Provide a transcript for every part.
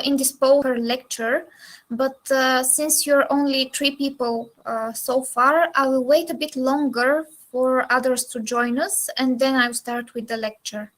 indisposed per lecture, but since you're only 3 people so far, I will wait a bit longer for others to join us, and then I'll start with the lecture.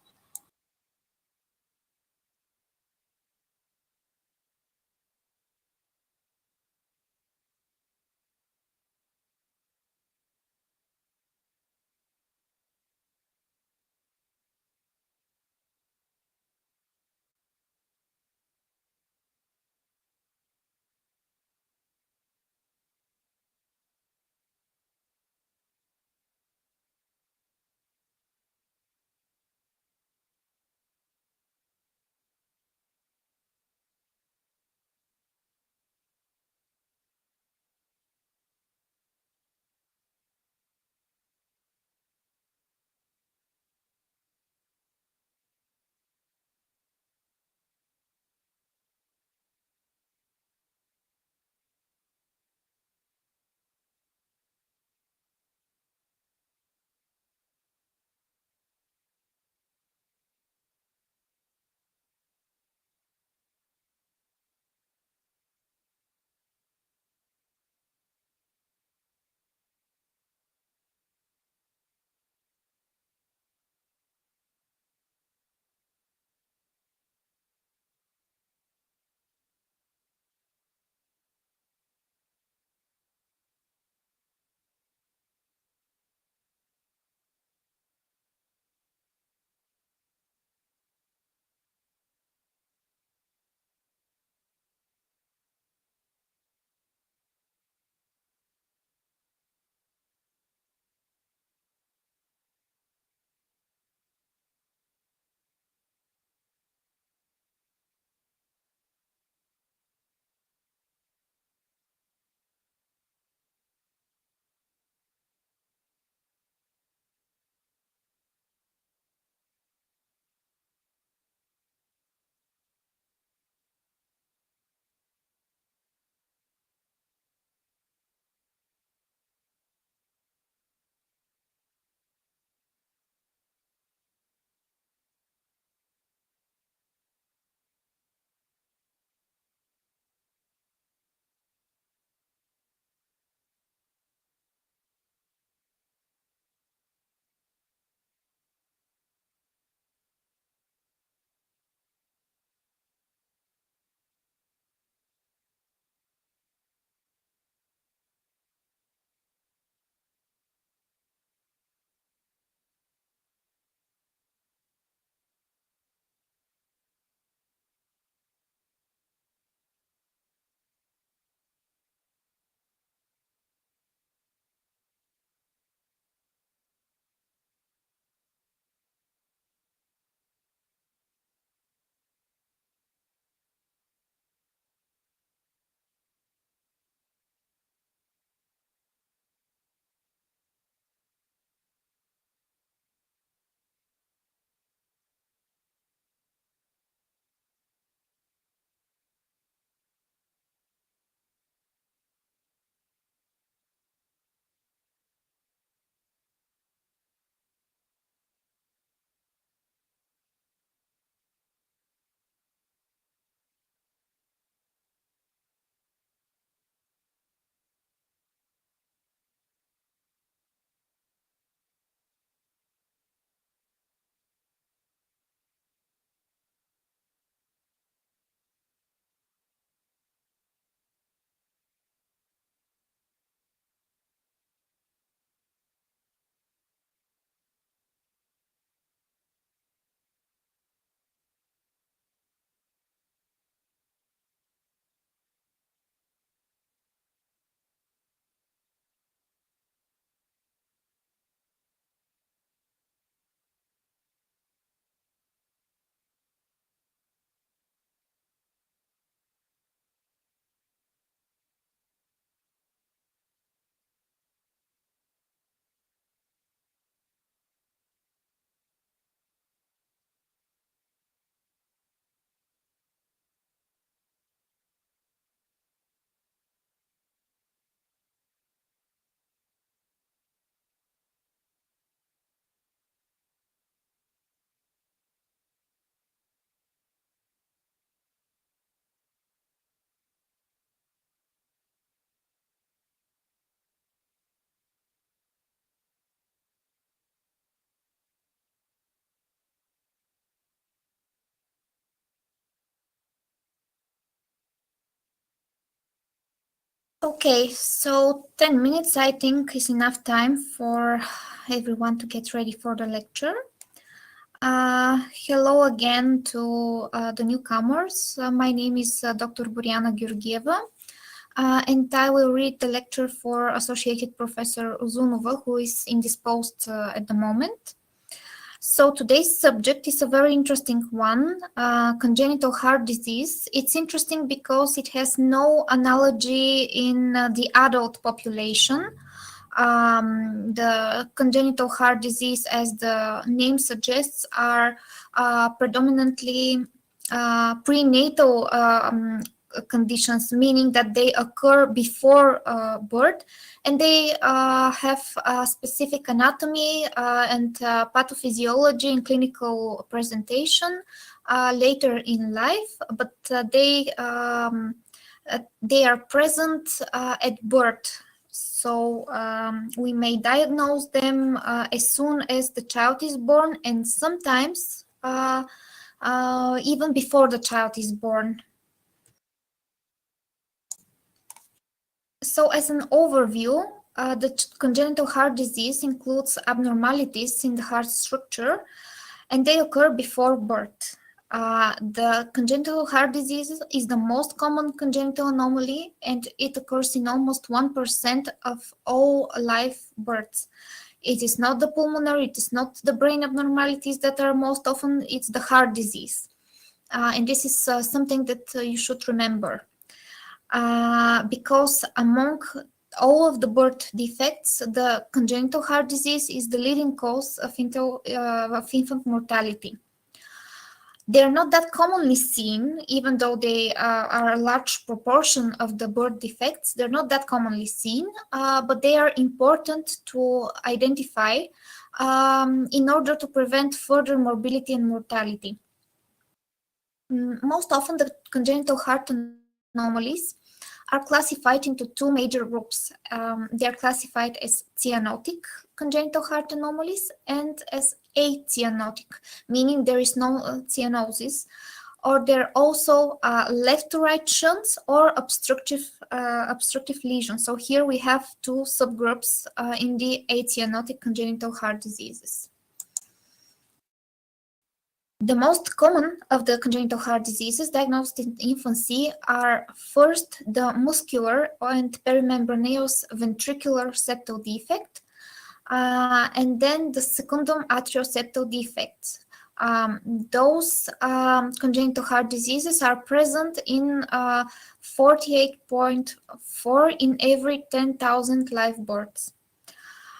Okay, so 10 minutes I think is enough time for everyone to get ready for the lecture. Hello again to the newcomers. My name is Dr. Buriana Georgieva, and I will read the lecture for Associated Professor Uzunova, who is indisposed at the moment. So today's subject is a very interesting one, congenital heart disease. It's interesting because it has no analogy in the adult population. The congenital heart disease, as the name suggests, are predominantly prenatal conditions, meaning that they occur before birth, and they have a specific anatomy and pathophysiology and clinical presentation later in life, but they are present at birth. So we may diagnose them as soon as the child is born, and sometimes even before the child is born. So as an overview, the congenital heart disease includes abnormalities in the heart structure, and they occur before birth. The congenital heart disease is the most common congenital anomaly, and it occurs in almost 1% of all live births. It is not the pulmonary, it is not the brain abnormalities that are most often, it's the heart disease. And this is something that you should remember. Because among all of the birth defects, the congenital heart disease is the leading cause of infant mortality. They're not that commonly seen, even though they are a large proportion of the birth defects. They're not that commonly seen, but they are important to identify in order to prevent further morbidity and mortality. Most often, the congenital heart anomalies are classified into two major groups. They are classified as cyanotic congenital heart anomalies and as acyanotic, meaning there is no cyanosis, or they're also left to right shunts or obstructive lesions. So here we have two subgroups in the acyanotic congenital heart diseases. The most common of the congenital heart diseases diagnosed in infancy are first the muscular and perimembraneous ventricular septal defect, and then the secundum atrioseptal defects. Those congenital heart diseases are present in 48.4 in every 10,000 live births.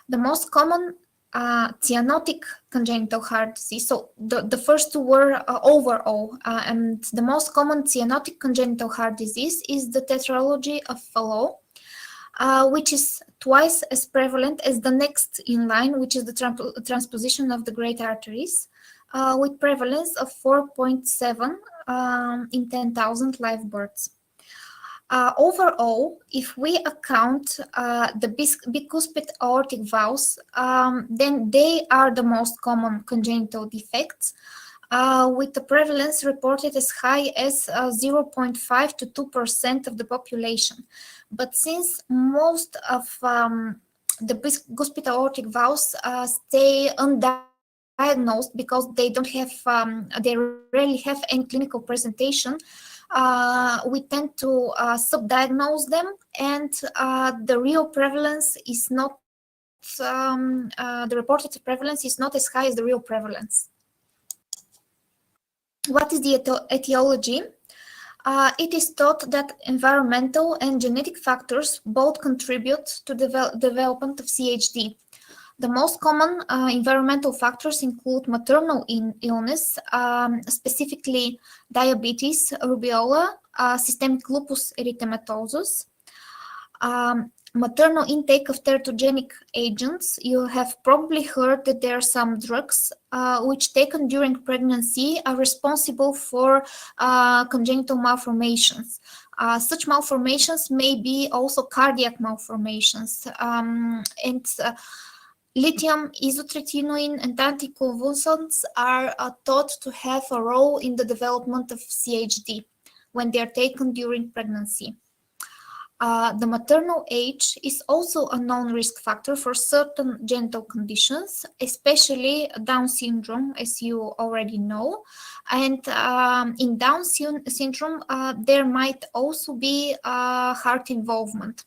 The most common cyanotic congenital heart disease. So the first two were overall, and the most common cyanotic congenital heart disease is the tetralogy of Fallot, which is twice as prevalent as the next in line, which is the transposition of the great arteries, with prevalence of 4.7 in 10,000 live births. Overall, if we account the bicuspid aortic valves, then they are the most common congenital defects, with the prevalence reported as high as 0.5 to 2% of the population. But since most of the bicuspid aortic valves stay undiagnosed because they don't have, they rarely have any clinical presentation, we tend to subdiagnose them, and the real prevalence is not, the reported prevalence is not as high as the real prevalence. What is the etiology? It is thought that environmental and genetic factors both contribute to the development of CHD. The most common environmental factors include maternal illness, specifically diabetes, rubeola, systemic lupus erythematosus, maternal intake of teratogenic agents. You have probably heard that there are some drugs which taken during pregnancy are responsible for congenital malformations. Such malformations may be also cardiac malformations, and lithium isotretinoin and anticonvulsants are thought to have a role in the development of CHD when they are taken during pregnancy. The maternal age is also a known risk factor for certain genital conditions, especially Down syndrome, as you already know. And in Down syndrome, there might also be heart involvement.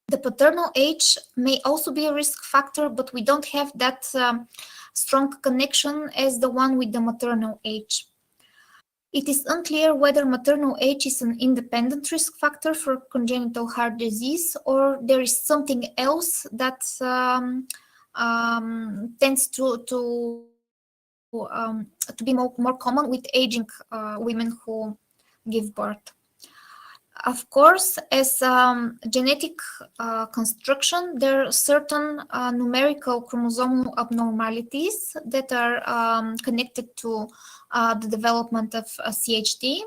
The paternal age may also be a risk factor, but we don't have that strong connection as the one with the maternal age. It is unclear whether maternal age is an independent risk factor for congenital heart disease, or there is something else that tends to be more common with aging women who give birth. Of course, as genetic construction, there are certain numerical chromosomal abnormalities that are connected to the development of CHD.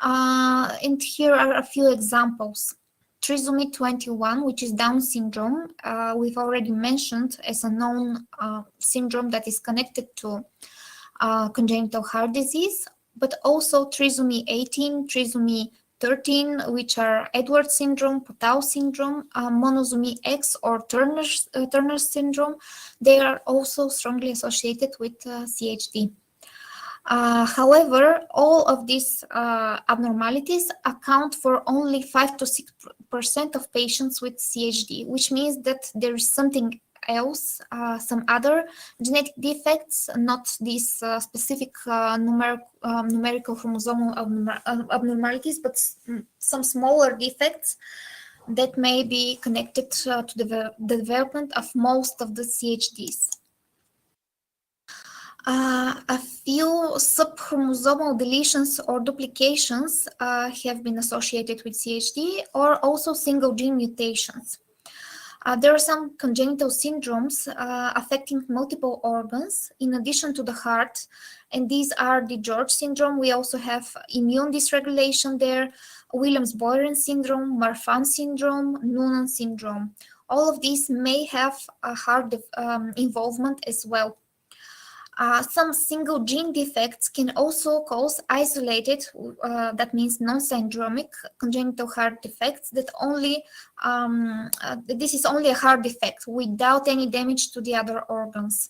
And here are a few examples. Trisomy 21, which is Down syndrome, we've already mentioned as a known syndrome that is connected to congenital heart disease, but also trisomy 18, trisomy 13, which are Edwards syndrome, Patau syndrome, monosomy X or Turner syndrome. They are also strongly associated with CHD. However, all of these abnormalities account for only 5 to 6% of patients with CHD, which means that there is something else, some other genetic defects, not these specific numerical chromosomal abnormalities, but some smaller defects that may be connected to the development of most of the CHDs. A few subchromosomal deletions or duplications have been associated with CHD, or also single gene mutations. There are some congenital syndromes affecting multiple organs in addition to the heart, and these are the George syndrome. We also have immune dysregulation there, Williams-Beuren syndrome, Marfan syndrome, Noonan syndrome. All of these may have a heart involvement as well. Some single gene defects can also cause isolated, that means non-syndromic congenital heart defects that only, this is only a heart defect without any damage to the other organs.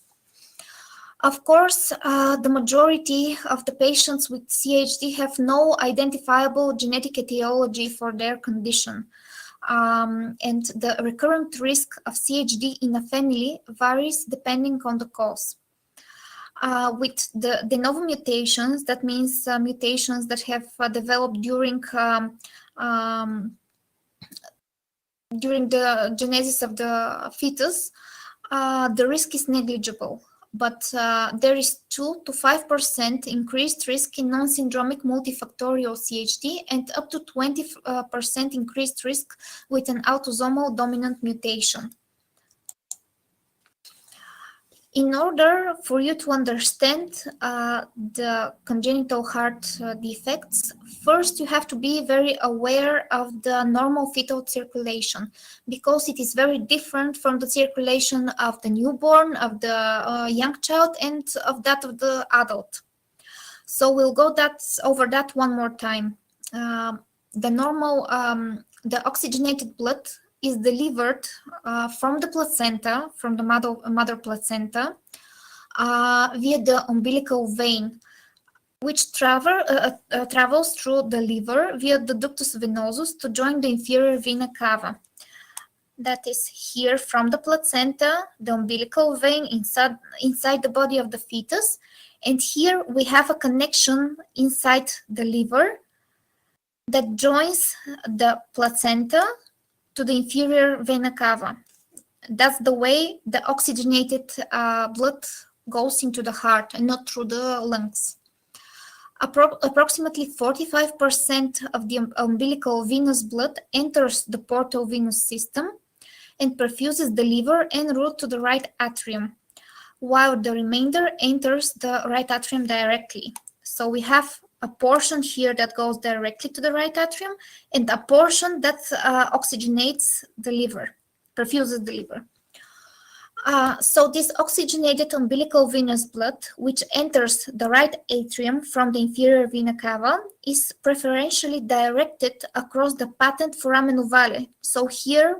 Of course, the majority of the patients with CHD have no identifiable genetic etiology for their condition. And the recurrent risk of CHD in a family varies depending on the cause. With the de novo mutations, that means mutations that have developed during the genesis of the fetus, the risk is negligible. But there is 2 to 5% increased risk in non-syndromic multifactorial CHD and up to 20% increased risk with an autosomal dominant mutation. In order for you to understand the congenital heart defects, first you have to be very aware of the normal fetal circulation, because it is very different from the circulation of the newborn, of the young child, and of that of the adult. So we'll go over that one more time. The normal, the oxygenated blood is delivered from the placenta, from the mother placenta, via the umbilical vein, which travels through the liver via the ductus venosus to join the inferior vena cava. That is here from the placenta, the umbilical vein inside the body of the fetus, and here we have a connection inside the liver that joins the placenta to the inferior vena cava. That's the way the oxygenated blood goes into the heart and not through the lungs. Approximately 45% of the umbilical venous blood enters the portal venous system and perfuses the liver en route to the right atrium, while the remainder enters the right atrium directly. So we have a portion here that goes directly to the right atrium and a portion that oxygenates the liver, perfuses the liver. So this oxygenated umbilical venous blood, which enters the right atrium from the inferior vena cava, is preferentially directed across the patent foramen ovale. So here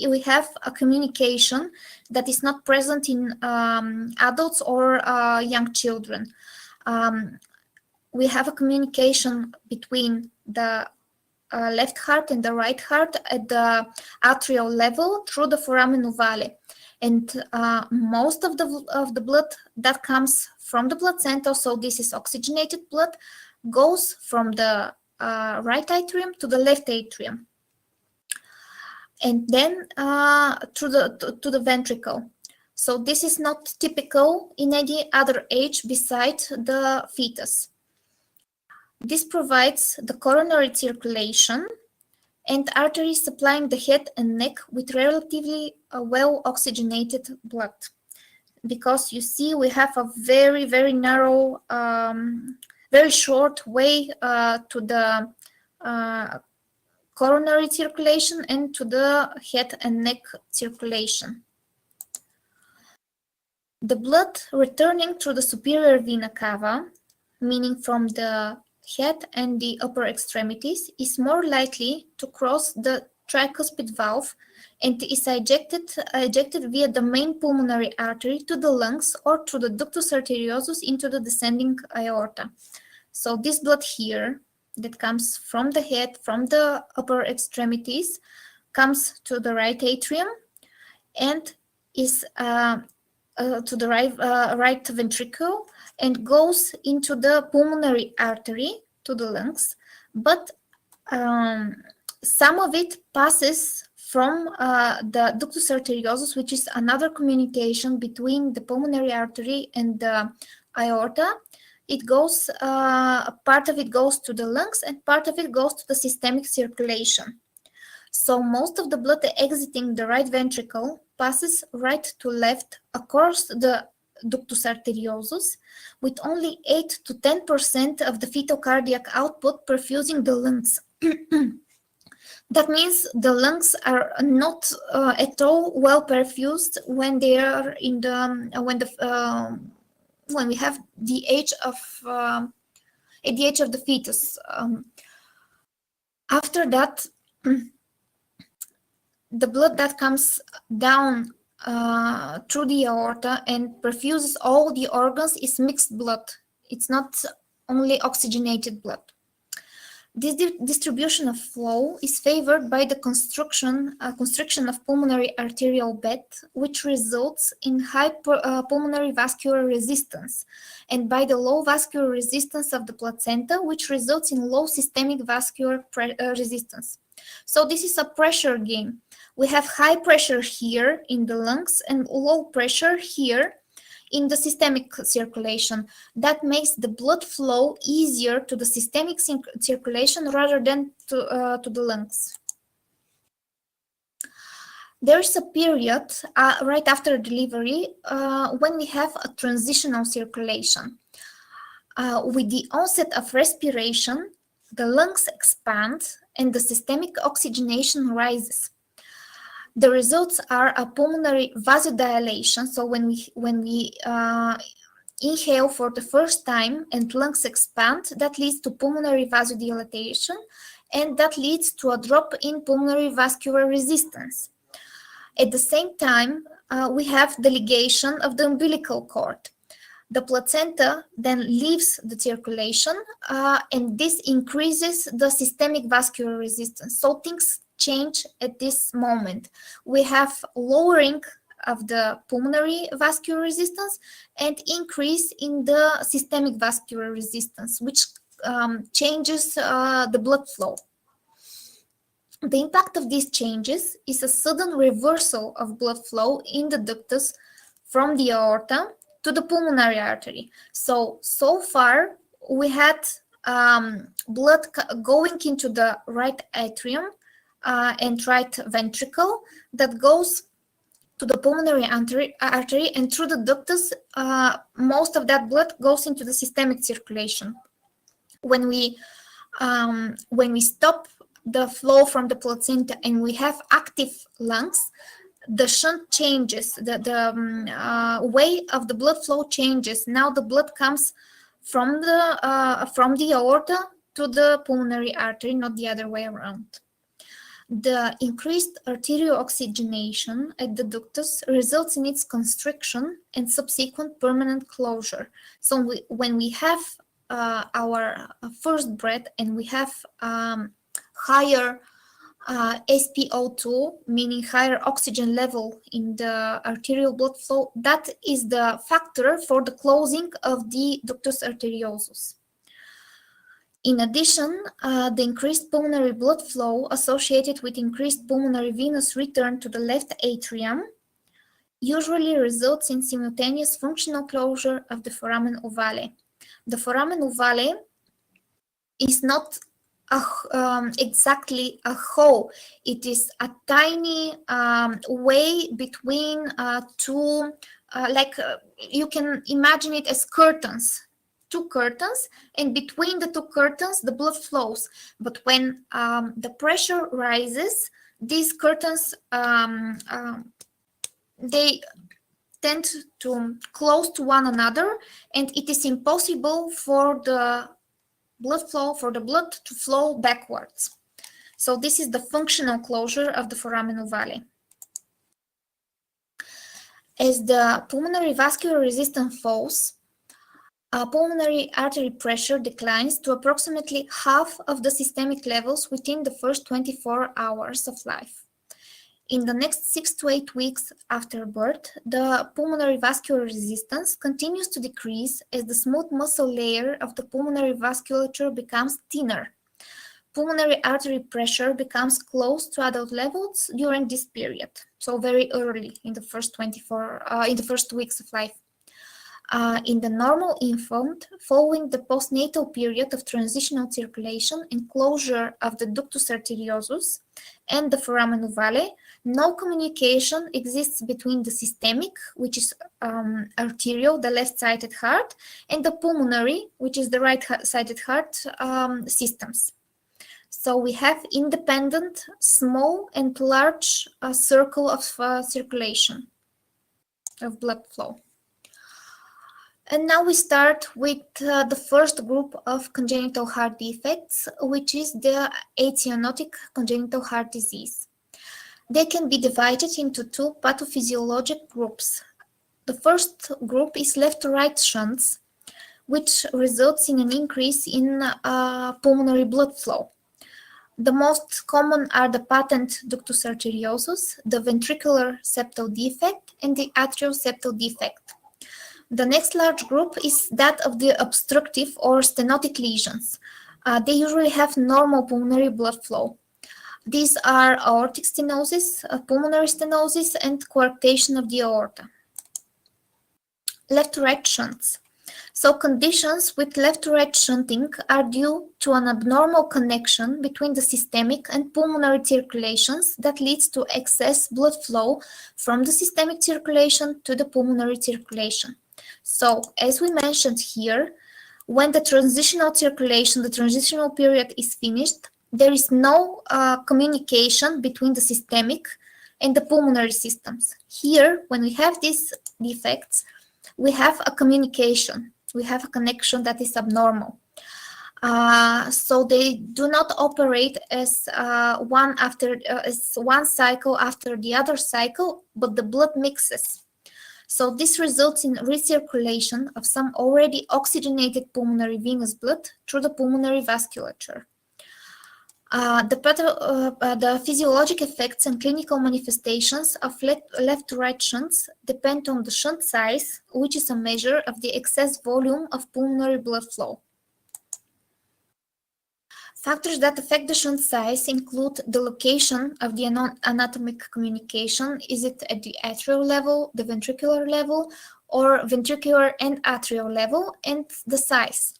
we have a communication that is not present in adults or young children. We have a communication between the left heart and the right heart at the atrial level through the foramen ovale. And most of the blood that comes from the placenta, so this is oxygenated blood, goes from the right atrium to the left atrium, and then to the ventricle. So this is not typical in any other age besides the fetus. This provides the coronary circulation and arteries supplying the head and neck with relatively well oxygenated blood. Because you see, we have a very, very narrow, very short way to the coronary circulation and to the head and neck circulation. The blood returning through the superior vena cava, meaning from the head and the upper extremities, is more likely to cross the tricuspid valve and is ejected via the main pulmonary artery to the lungs or through the ductus arteriosus into the descending aorta. So this blood here that comes from the head, from the upper extremities, comes to the right atrium and is to the right ventricle and goes into the pulmonary artery to the lungs, but some of it passes from the ductus arteriosus, which is another communication between the pulmonary artery and the aorta. It goes, part of it goes to the lungs and part of it goes to the systemic circulation. So most of the blood exiting the right ventricle passes right to left across the ductus arteriosus, with only 8 to 10% of the fetal cardiac output perfusing the lungs. That means the lungs are not at all well perfused when they are in the when we have the age of at the age of the fetus. After that, the blood that comes down through the aorta and perfuses all the organs is mixed blood. It's not only oxygenated blood. This distribution of flow is favored by the constriction of pulmonary arterial bed, which results in high pulmonary vascular resistance, and by the low vascular resistance of the placenta, which results in low systemic vascular resistance. So this is a pressure game. We have high pressure here in the lungs and low pressure here in the systemic circulation. That makes the blood flow easier to the systemic circulation rather than to the lungs. There is a period right after delivery when we have a transitional circulation. With the onset of respiration, the lungs expand and the systemic oxygenation rises. The results are a pulmonary vasodilation. So when we inhale for the first time and lungs expand, that leads to pulmonary vasodilatation, and that leads to a drop in pulmonary vascular resistance. At the same time, we have the ligation of the umbilical cord. The placenta then leaves the circulation, and this increases the systemic vascular resistance. So things change at this moment. We have lowering of the pulmonary vascular resistance and increase in the systemic vascular resistance, which changes the blood flow. The impact of these changes is a sudden reversal of blood flow in the ductus from the aorta to the pulmonary artery. So far we had blood going into the right atrium and right ventricle that goes to the pulmonary artery, and through the ductus, most of that blood goes into the systemic circulation. When we stop the flow from the placenta and we have active lungs, the shunt changes, the way of the blood flow changes. Now the blood comes from the aorta to the pulmonary artery, not the other way around. The increased arterial oxygenation at the ductus results in its constriction and subsequent permanent closure. So when we have our first breath and we have higher SpO2, meaning higher oxygen level in the arterial blood flow, that is the factor for the closing of the ductus arteriosus. In addition, the increased pulmonary blood flow associated with increased pulmonary venous return to the left atrium usually results in simultaneous functional closure of the foramen ovale. The foramen ovale is not exactly a hole. It is a tiny way between two, you can imagine it as curtains. Two curtains, and between the two curtains the blood flows, but when the pressure rises, these curtains they tend to close to one another, and it is impossible for the blood to flow backwards. So this is the functional closure of the foramen ovale. As the pulmonary vascular resistance falls, pulmonary artery pressure declines to approximately half of the systemic levels within the first 24 hours of life. In the next 6 to 8 weeks after birth, the pulmonary vascular resistance continues to decrease as the smooth muscle layer of the pulmonary vasculature becomes thinner. Pulmonary artery pressure becomes close to adult levels during this period, so very early in the first weeks of life. In the normal infant, following the postnatal period of transitional circulation and closure of the ductus arteriosus and the foramen ovale, no communication exists between the systemic, which is arterial, the left-sided heart, and the pulmonary, which is the right-sided heart systems. So we have independent, small and large circle of circulation of blood flow. And now we start with the first group of congenital heart defects, which is the acyanotic congenital heart disease. They can be divided into two pathophysiologic groups. The first group is left to right shunts, which results in an increase in pulmonary blood flow. The most common are the patent ductus arteriosus, the ventricular septal defect, and the atrial septal defect. The next large group is that of the obstructive or stenotic lesions. They usually have normal pulmonary blood flow. These are aortic stenosis, pulmonary stenosis, and coarctation of the aorta. Left-to-right shunts. So conditions with left-to-right shunting are due to an abnormal connection between the systemic and pulmonary circulations that leads to excess blood flow from the systemic circulation to the pulmonary circulation. So, as we mentioned here, when the transitional circulation, the transitional period is finished, there is no communication between the systemic and the pulmonary systems. Here, when we have these defects, we have a communication. We have a connection that is abnormal. So they do not operate as one cycle after the other cycle, but the blood mixes. So this results in recirculation of some already oxygenated pulmonary venous blood through the pulmonary vasculature. The physiologic effects and clinical manifestations of left to right shunts depend on the shunt size, which is a measure of the excess volume of pulmonary blood flow. Factors that affect the shunt size include the location of the anatomic communication. Is it at the atrial level, the ventricular level, or ventricular and atrial level, and the size.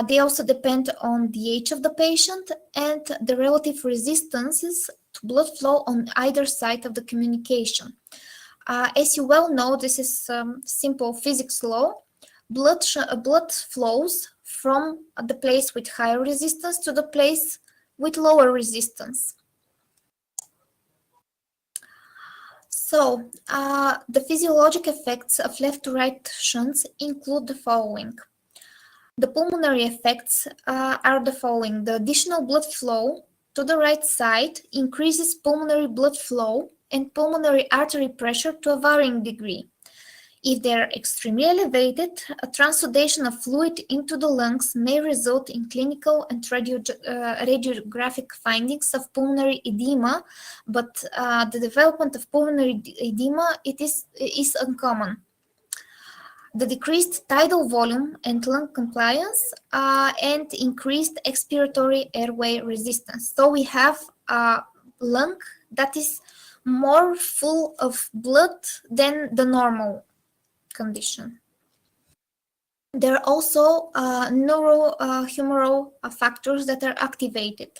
They also depend on the age of the patient and the relative resistances to blood flow on either side of the communication. As you well know, this is simple physics law. Blood flows from the place with higher resistance to the place with lower resistance. So, the physiologic effects of left to right shunts include the following. The pulmonary effects are the following. The additional blood flow to the right side increases pulmonary blood flow and pulmonary artery pressure to a varying degree. If they are extremely elevated, a transudation of fluid into the lungs may result in clinical and radiographic findings of pulmonary edema, but the development of pulmonary edema is uncommon. The decreased tidal volume and lung compliance and increased expiratory airway resistance. So we have a lung that is more full of blood than the normal condition. There are also neurohumoral factors that are activated.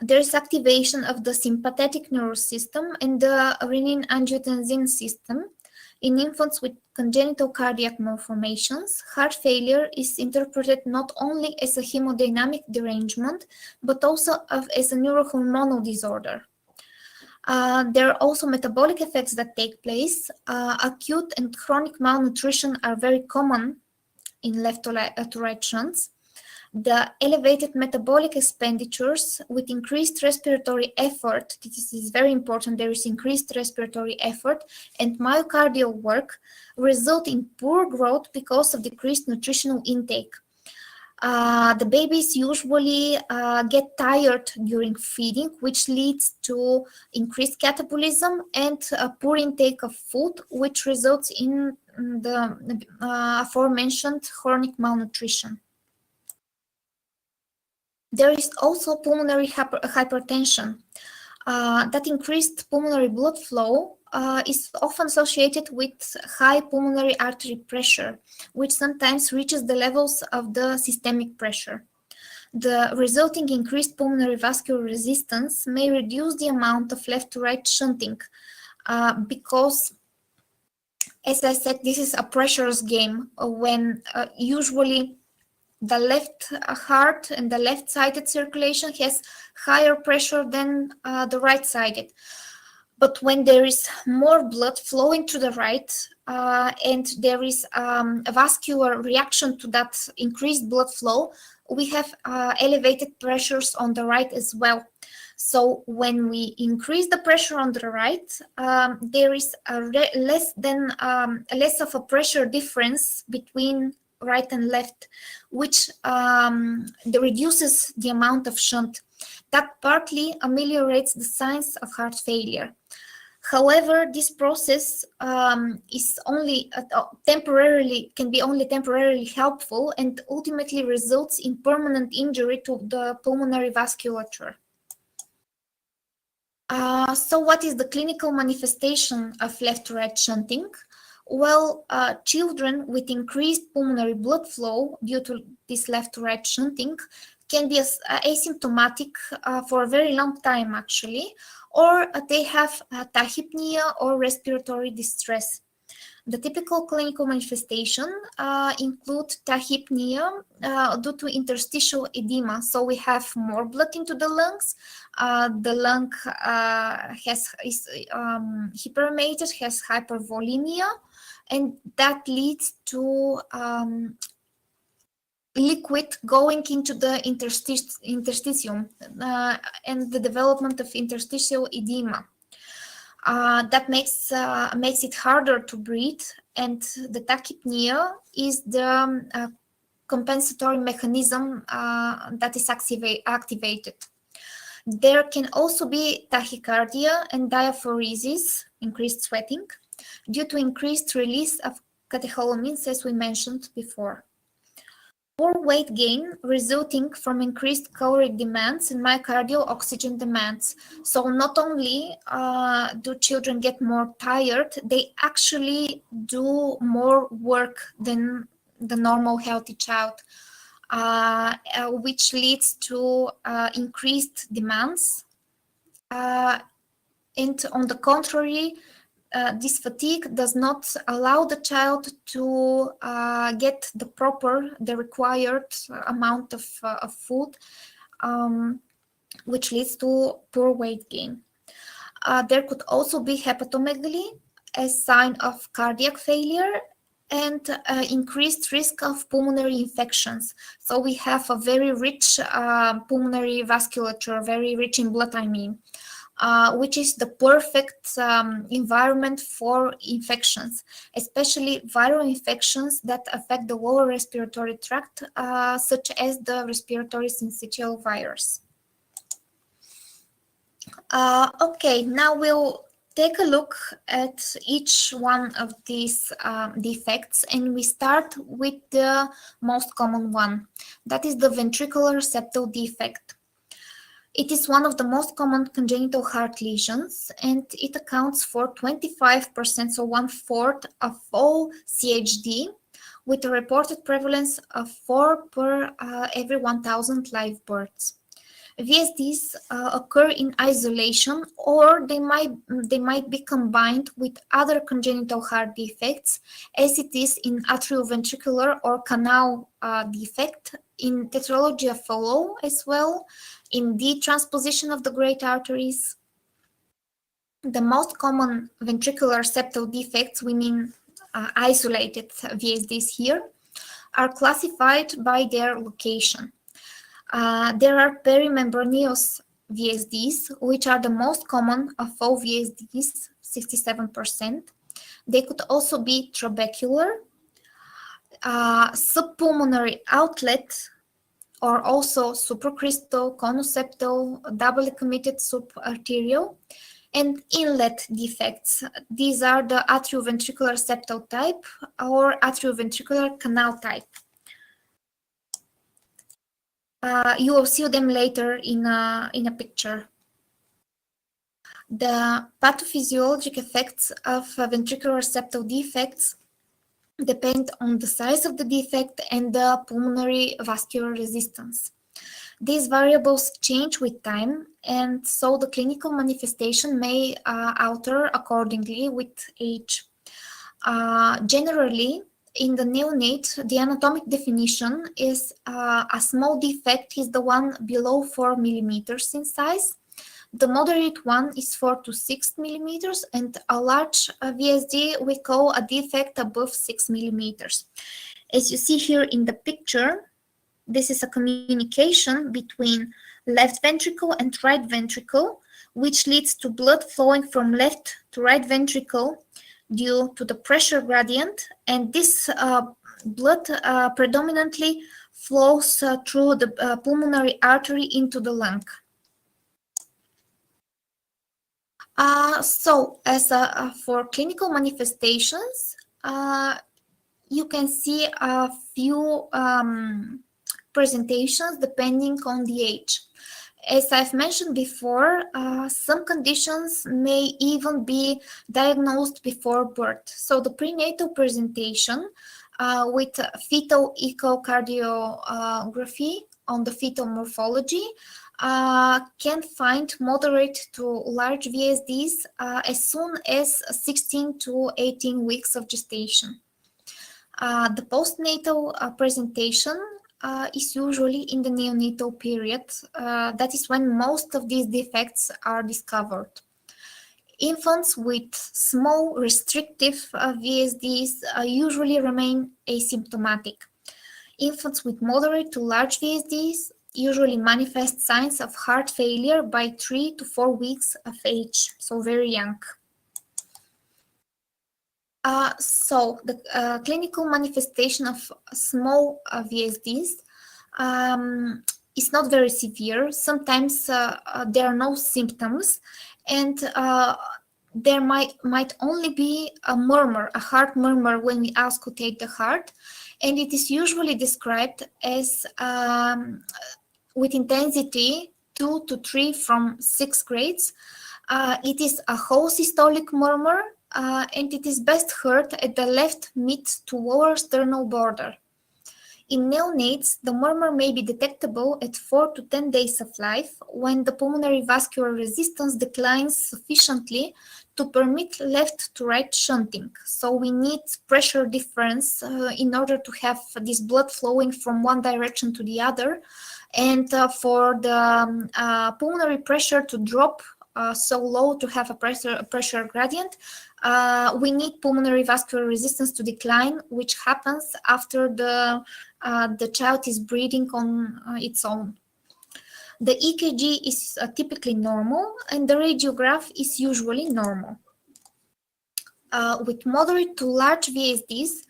There is activation of the sympathetic nervous system and the renin-angiotensin system. In infants with congenital cardiac malformations, heart failure is interpreted not only as a hemodynamic derangement, but also as a neurohormonal disorder. There are also metabolic effects that take place. Acute and chronic malnutrition are very common in left to right shunts. The elevated metabolic expenditures with increased respiratory effort, this is very important, there is increased respiratory effort and myocardial work result in poor growth because of decreased nutritional intake. The babies usually get tired during feeding, which leads to increased catabolism and poor intake of food, which results in the aforementioned chronic malnutrition. There is also pulmonary hypertension. That increased pulmonary blood flow is often associated with high pulmonary artery pressure, which sometimes reaches the levels of the systemic pressure. The resulting increased pulmonary vascular resistance may reduce the amount of left to right shunting because, as I said, this is a pressures game when usually the left heart and the left-sided circulation has higher pressure than the right-sided. But when there is more blood flowing to the right and there is a vascular reaction to that increased blood flow, we have elevated pressures on the right as well. So when we increase the pressure on the right, there is less of a pressure difference between right and left, which reduces the amount of shunt. That partly ameliorates the signs of heart failure. However, this process is only can be only temporarily helpful and ultimately results in permanent injury to the pulmonary vasculature. So what is the clinical manifestation of left-to-right shunting? Well, children with increased pulmonary blood flow due to this left-to-right shunting can be asymptomatic for a very long time, actually, or they have tachypnea or respiratory distress. The typical clinical manifestation include tachypnea due to interstitial edema. So we have more blood into the lungs. The lung is hyperemated, has hypervolemia, and that leads to liquid going into the interstitium and the development of interstitial edema. That makes it harder to breathe, and the tachypnea is the compensatory mechanism that is activated. There can also be tachycardia and diaphoresis, increased sweating, due to increased release of catecholamines, as we mentioned before. Poor weight gain resulting from increased caloric demands and myocardial oxygen demands. So not only do children get more tired, they actually do more work than the normal healthy child, which leads to increased demands. And on the contrary, this fatigue does not allow the child to get the required amount of food, which leads to poor weight gain. There could also be hepatomegaly, a sign of cardiac failure, and increased risk of pulmonary infections. So we have a very rich pulmonary vasculature, very rich in blood, I mean, which is the perfect environment for infections, especially viral infections that affect the lower respiratory tract, such as the respiratory syncytial virus. Okay, now we'll take a look at each one of these defects, and we start with the most common one. That is the ventricular septal defect. It is one of the most common congenital heart lesions, and it accounts for 25%, so 1/4 of all CHD, with a reported prevalence of 4 per every 1,000 live births. VSDs occur in isolation, or they might be combined with other congenital heart defects, as it is in atrioventricular or canal defect, in tetralogy of Fallot as well, in detransposition of the great arteries. The most common ventricular septal defects, we mean isolated VSDs here, are classified by their location. There are perimembraneous VSDs, which are the most common of all VSDs, 67%. They could also be trabecular, subpulmonary outlet, or also supracrystal, conuseptal, doubly committed subarterial, and inlet defects. These are the atrioventricular septal type or atrioventricular canal type. You will see them later in a picture. The pathophysiologic effects of ventricular septal defects depend on the size of the defect and the pulmonary vascular resistance. These variables change with time, and so the clinical manifestation may alter accordingly with age. Generally, in the neonate, the anatomic definition is a small defect is the one below 4 millimeters in size. The moderate one is 4 to 6 millimeters, and a large VSD we call a defect above 6 millimeters. As you see here in the picture, this is a communication between left ventricle and right ventricle, which leads to blood flowing from left to right ventricle due to the pressure gradient, and this blood predominantly flows through the pulmonary artery into the lung. So, as for clinical manifestations, you can see a few presentations depending on the age. As I've mentioned before, some conditions may even be diagnosed before birth. So the prenatal presentation with fetal echocardiography on the fetal morphology can find moderate to large VSDs as soon as 16 to 18 weeks of gestation. The postnatal presentation is usually in the neonatal period. That is when most of these defects are discovered. Infants with small restrictive VSDs usually remain asymptomatic. Infants with moderate to large VSDs usually manifest signs of heart failure by 3 to 4 weeks of age, so very young. So the clinical manifestation of small VSDs is not very severe. Sometimes there are no symptoms, and there might only be a murmur, a heart murmur, when we auscultate the heart, and it is usually described as with intensity 2 to 3 from 6 grades. It is a whole systolic murmur, and it is best heard at the left mid to lower sternal border. In neonates, the murmur may be detectable at 4 to 10 days of life, when the pulmonary vascular resistance declines sufficiently to permit left to right shunting. So we need pressure difference in order to have this blood flowing from one direction to the other, and for the pulmonary pressure to drop so low to have a pressure gradient, we need pulmonary vascular resistance to decline, which happens after the child is breathing on its own. The EKG is typically normal, and the radiograph is usually normal. With moderate to large VSDs,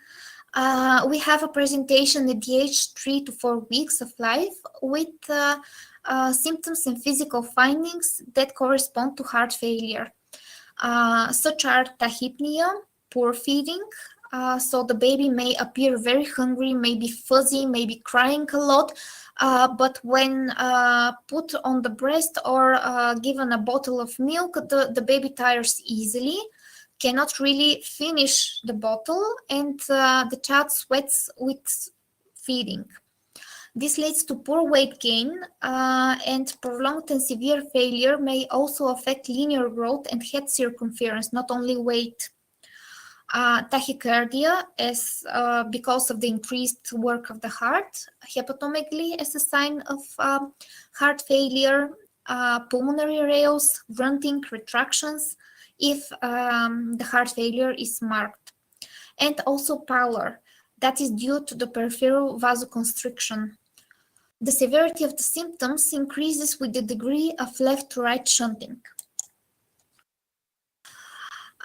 we have a presentation at the age 3 to 4 weeks of life with symptoms and physical findings that correspond to heart failure, such are tachypnea, poor feeding, so the baby may appear very hungry, may be fuzzy, may be crying a lot, but when put on the breast or given a bottle of milk, the baby tires easily, cannot really finish the bottle, and the child sweats with feeding. This leads to poor weight gain, and prolonged and severe failure may also affect linear growth and head circumference, not only weight. Tachycardia is because of the increased work of the heart, hepatomegaly as a sign of heart failure, pulmonary rales, grunting, retractions, if the heart failure is marked, and also pallor, that is due to the peripheral vasoconstriction. The severity of the symptoms increases with the degree of left-to-right shunting.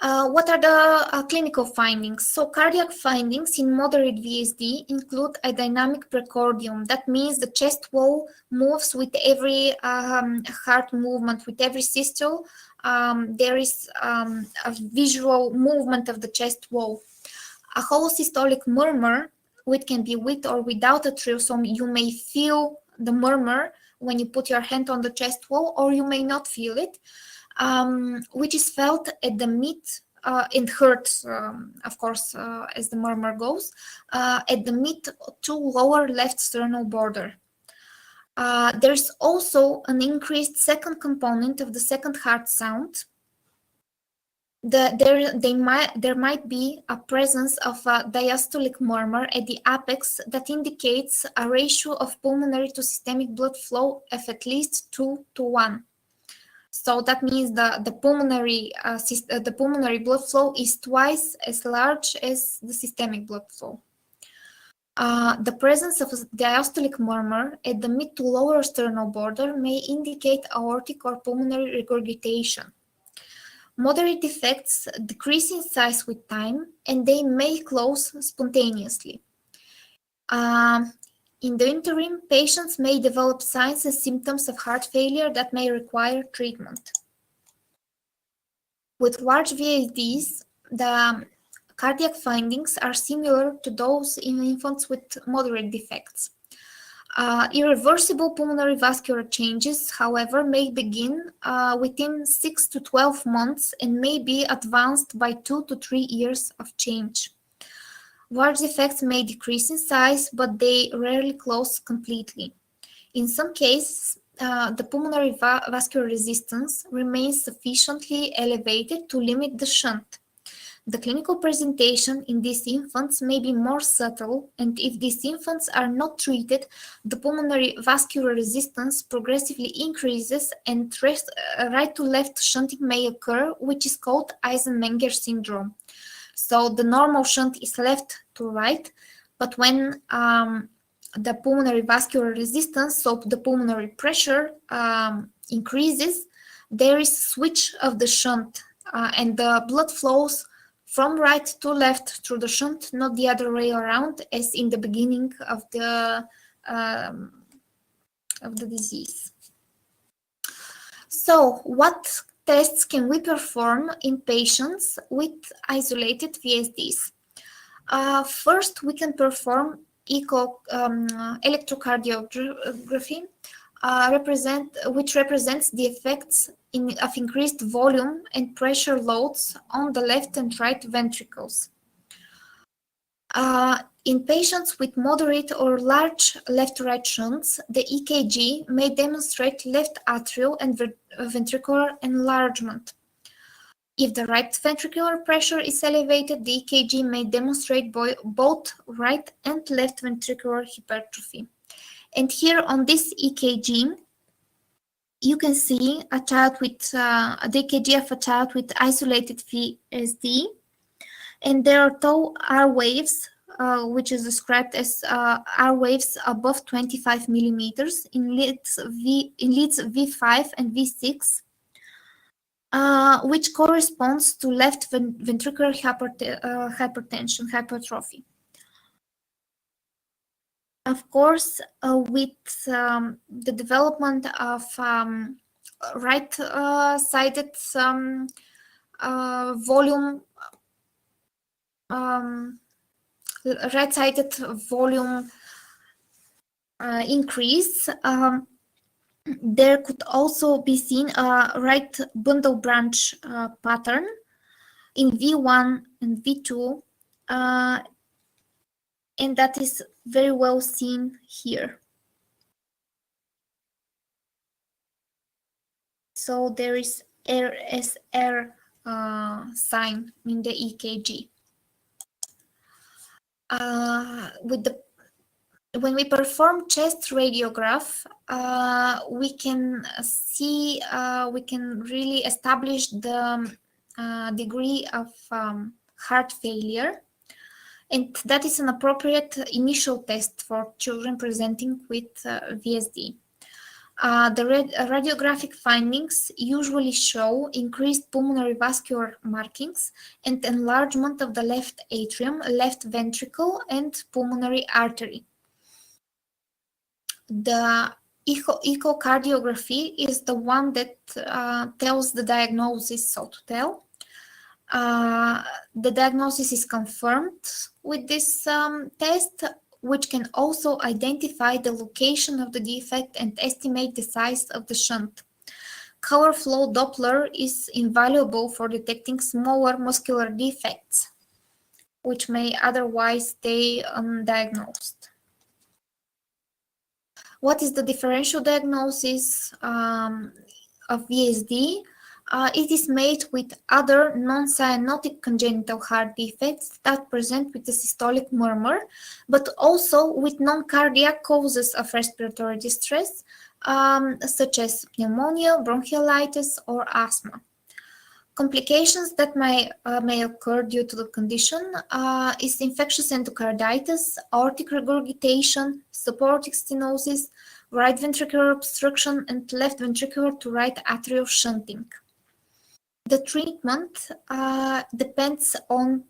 What are the clinical findings? So cardiac findings in moderate VSD include a dynamic precordium. That means the chest wall moves with every heart movement, with every systole. There is a visual movement of the chest wall. A holosystolic murmur, which can be with or without a trill, so you may feel the murmur when you put your hand on the chest wall, or you may not feel it. Which is felt at the mid and hurts, of course, as the murmur goes, at the mid to lower left sternal border. There's also an increased second component of the second heart sound. There might be a presence of a diastolic murmur at the apex that indicates a ratio of pulmonary to systemic blood flow of at least 2 to 1. So that means the pulmonary blood flow is twice as large as the systemic blood flow. The presence of a diastolic murmur at the mid to lower sternal border may indicate aortic or pulmonary regurgitation. Moderate defects decrease in size with time, and they may close spontaneously. In the interim, patients may develop signs and symptoms of heart failure that may require treatment. With large VSDs, the cardiac findings are similar to those in infants with moderate defects. Irreversible pulmonary vascular changes, however, may begin within 6 to 12 months and may be advanced by 2 to 3 years of change. Large defects may decrease in size, but they rarely close completely. In some cases, the pulmonary vascular resistance remains sufficiently elevated to limit the shunt. The clinical presentation in these infants may be more subtle, and if these infants are not treated, the pulmonary vascular resistance progressively increases and right to left shunting may occur, which is called Eisenmenger syndrome. So the normal shunt is left to right, but when the pulmonary vascular resistance, so the pulmonary pressure increases, there is switch of the shunt and the blood flows from right to left through the shunt, not the other way around as in the beginning of the disease. So what tests can we perform in patients with isolated VSDs? First, we can perform electrocardiography, which represents the effects of increased volume and pressure loads on the left and right ventricles. In patients with moderate or large left-to-right shunts, the EKG may demonstrate left atrial and ventricular enlargement. If the right ventricular pressure is elevated, the EKG may demonstrate both right and left ventricular hypertrophy. And here on this EKG, you can see a child with a DKG of a child with isolated VSD, and there are two R waves, which is described as R waves above 25 millimeters in leads V5 and V6, which corresponds to left ventricular hypertension, hypertrophy. Of course, with the development of right-sided volume, right-sided volume increase, there could also be seen a right bundle branch pattern in V1 and V2, and that is very well seen here. So there is RSR sign in the EKG. When we perform chest radiograph, we can see, we can really establish the degree of heart failure, and that is an appropriate initial test for children presenting with VSD. The radiographic findings usually show increased pulmonary vascular markings and enlargement of the left atrium, left ventricle, and pulmonary artery. The echocardiography is the one that tells the diagnosis, so to tell. The diagnosis is confirmed with this test, which can also identify the location of the defect and estimate the size of the shunt. Color flow Doppler is invaluable for detecting smaller muscular defects, which may otherwise stay undiagnosed. What is the differential diagnosis of VSD? It is made with other non-cyanotic congenital heart defects that present with a systolic murmur, but also with non-cardiac causes of respiratory distress, such as pneumonia, bronchiolitis, or asthma. Complications that may occur due to the condition is infectious endocarditis, aortic regurgitation, subaortic stenosis, right ventricular obstruction, and left ventricular to right atrial shunting. The treatment depends on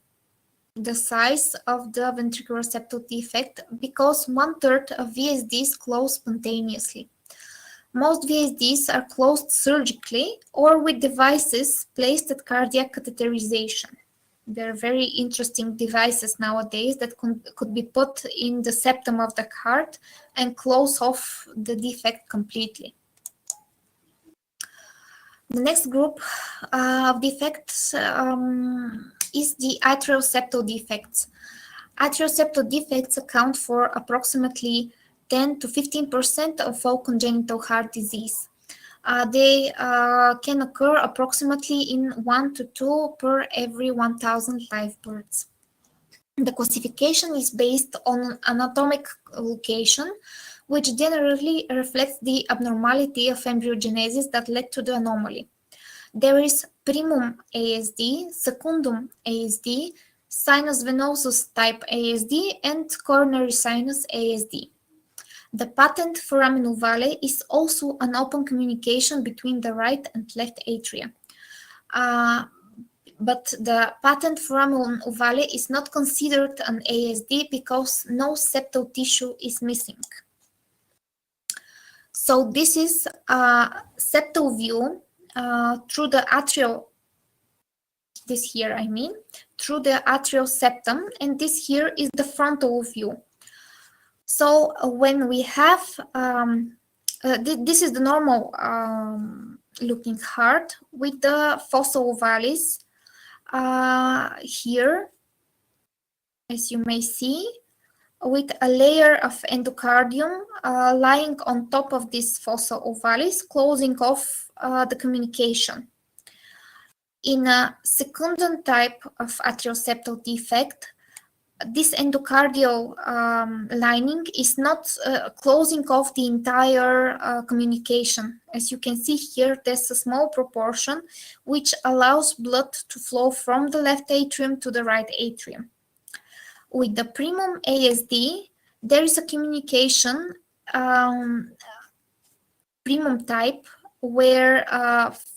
the size of the ventricular septal defect because 1/3 of VSDs close spontaneously. Most VSDs are closed surgically or with devices placed at cardiac catheterization. There are very interesting devices nowadays that could be put in the septum of the heart and close off the defect completely. The next group of defects is the atrial septal defects. Atrial septal defects account for approximately 10 to 15% of all congenital heart disease. They can occur approximately in 1 to 2 per every 1,000 live births. The classification is based on anatomic location, which generally reflects the abnormality of embryogenesis that led to the anomaly. There is primum ASD, secundum ASD, sinus venosus type ASD, and coronary sinus ASD. The patent foramen ovale is also an open communication between the right and left atria. But the patent foramen ovale is not considered an ASD because no septal tissue is missing. So this is a septal view through the atrial, this here I mean, through the atrial septum, and this here is the frontal view. So when we have, this is the normal looking heart with the fossa ovalis here, as you may see, with a layer of endocardium lying on top of this fossa ovalis, closing off the communication. In a secundum type of atrial septal defect, this endocardial lining is not closing off the entire communication. As you can see here, there's a small proportion which allows blood to flow from the left atrium to the right atrium. With the primum ASD, there is a communication primum type where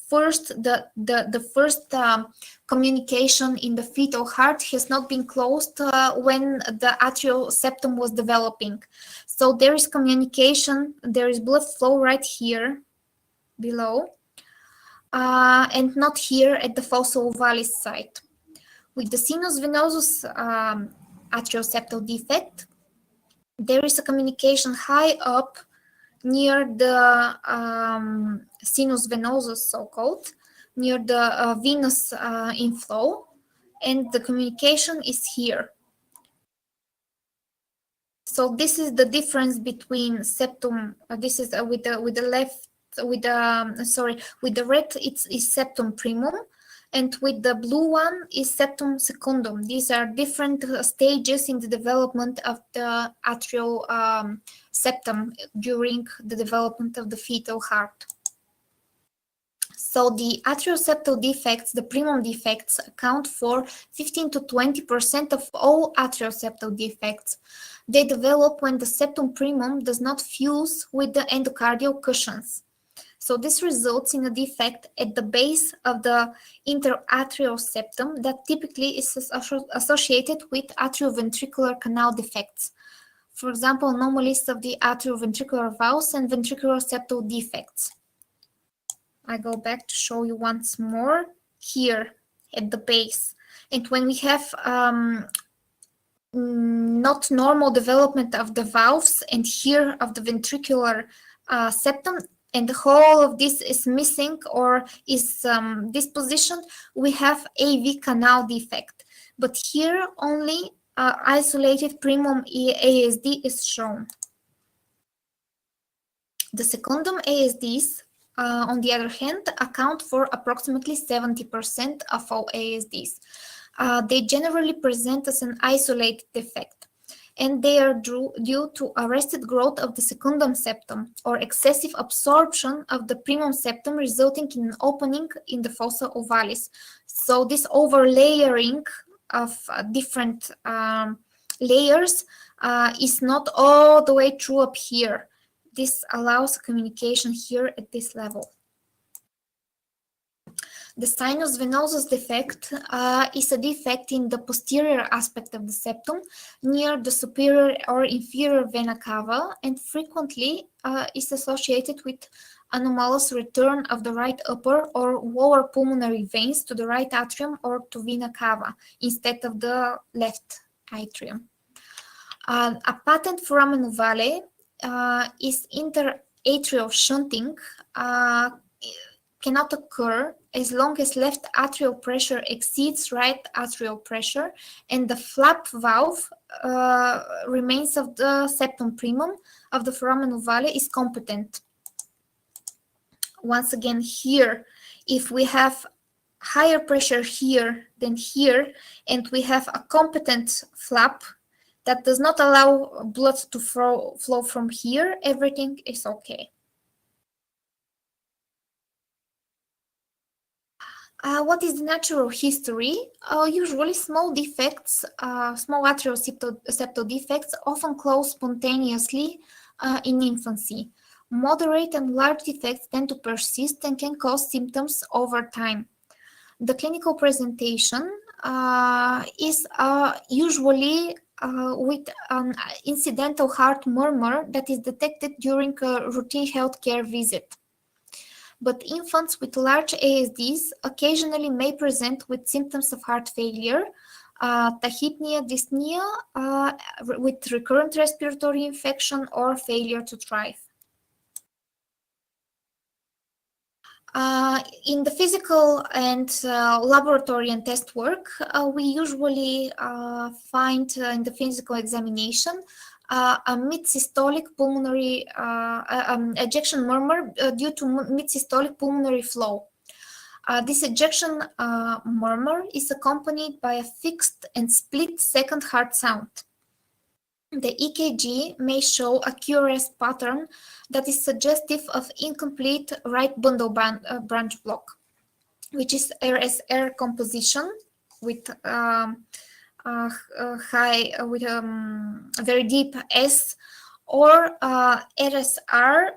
first the first communication in the fetal heart has not been closed when the atrial septum was developing. So there is communication, there is blood flow right here below, and not here at the fossa ovalis site. With the sinus venosus atrial septal defect, there is a communication high up near the sinus venosus, so-called, near the venous inflow, and the communication is here. So this is the difference between septum. This is with the left, with the red it's septum primum, and with the blue one is septum secundum. These are different stages in the development of the atrial septum during the development of the fetal heart. So the atrioseptal defects, the primum defects, account for 15 to 20% of all atrioseptal defects. They develop when the septum primum does not fuse with the endocardial cushions. So this results in a defect at the base of the interatrial septum that typically is associated with atrioventricular canal defects. For example, anomalies of the atrioventricular valves and ventricular septal defects. I go back to show you once more here at the base. And when we have not normal development of the valves and here of the ventricular septum, and the whole of this is missing or is dispositioned, we have AV canal defect. But here only isolated primum ASD is shown. The secundum ASDs, on the other hand, account for approximately 70% of all ASDs. They generally present as an isolated defect, and they are due to arrested growth of the secundum septum or excessive absorption of the primum septum, resulting in an opening in the fossa ovalis. So this overlayering of different layers is not all the way through up here. This allows communication here at this level. The sinus venosus defect is a defect in the posterior aspect of the septum near the superior or inferior vena cava, and frequently is associated with anomalous return of the right upper or lower pulmonary veins to the right atrium or to vena cava instead of the left atrium. A patent foramen ovale is interatrial shunting cannot occur as long as left atrial pressure exceeds right atrial pressure and the flap valve remains of the septum primum of the foramen ovale is competent. Once again, here, if we have higher pressure here than here, and we have a competent flap that does not allow blood to flow from here, everything is okay. What is the natural history? Usually small defects, small atrial septal defects often close spontaneously in infancy. Moderate and large defects tend to persist and can cause symptoms over time. The clinical presentation is usually with an incidental heart murmur that is detected during a routine healthcare visit. But infants with large ASDs occasionally may present with symptoms of heart failure, tachypnea, dyspnea, with recurrent respiratory infection or failure to thrive. In the physical and laboratory and test work, we usually find in the physical examination a mid-systolic pulmonary ejection murmur due to mid-systolic pulmonary flow. This ejection murmur is accompanied by a fixed and split second heart sound. The EKG may show a QRS pattern that is suggestive of incomplete right bundle branch block, which is RSR composition with a very deep S, or RSR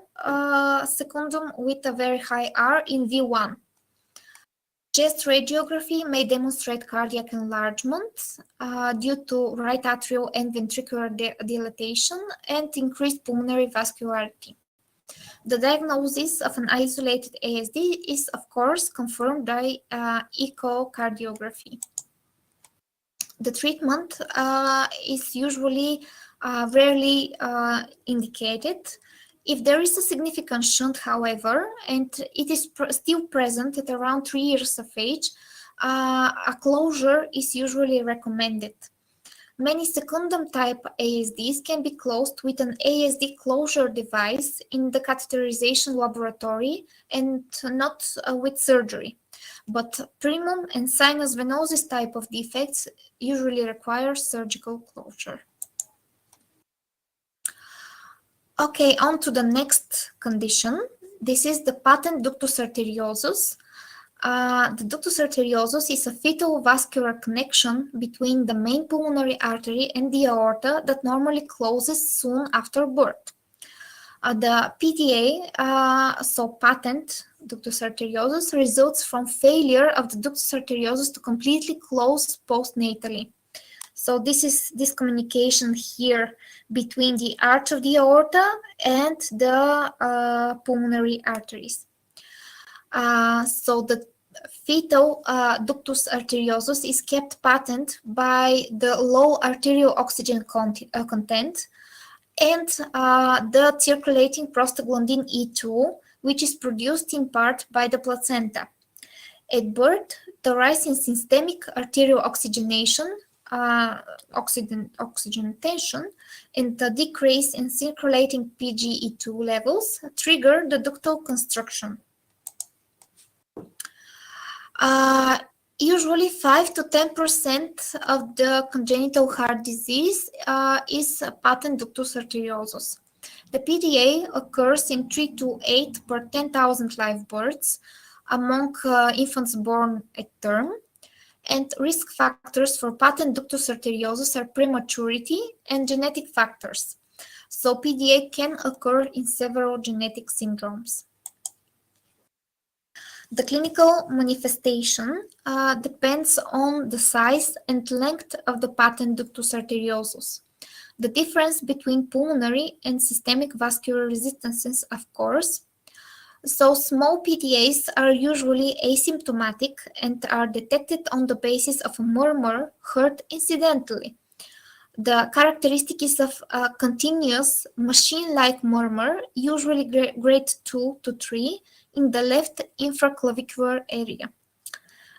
secundum with a very high R in V1. Chest radiography may demonstrate cardiac enlargement due to right atrial and ventricular dilatation and increased pulmonary vascularity. The diagnosis of an isolated ASD is, of course, confirmed by echocardiography. The treatment is usually rarely indicated. If there is a significant shunt, however, and it is still present at around 3 years of age, a closure is usually recommended. Many secundum type ASDs can be closed with an ASD closure device in the catheterization laboratory and not with surgery. But primum and sinus venosus type of defects usually require surgical closure. Okay, on to the next condition. This is the patent ductus arteriosus. The ductus arteriosus is a fetal vascular connection between the main pulmonary artery and the aorta that normally closes soon after birth. The PDA, so patent ductus arteriosus, results from failure of the ductus arteriosus to completely close postnatally. So this is this communication here between the arch of the aorta and the pulmonary arteries. So the fetal ductus arteriosus is kept patent by the low arterial oxygen content and the circulating prostaglandin E2, which is produced in part by the placenta. At birth, the rise in systemic arterial oxygenation, oxygen tension, and the decrease in circulating PgE2 levels trigger the ductal constriction. Usually 5 to 10% of the congenital heart disease is patent ductus arteriosus. The PDA occurs in 3 to 8 per 10,000 live births among infants born at term, and risk factors for patent ductus arteriosus are prematurity and genetic factors. So PDA can occur in several genetic syndromes. The clinical manifestation depends on the size and length of the patent ductus arteriosus. The difference between pulmonary and systemic vascular resistances, of course. So small PDAs are usually asymptomatic and are detected on the basis of a murmur heard incidentally. The characteristic is of a continuous machine-like murmur, usually grade 2 to 3, in the left infraclavicular area.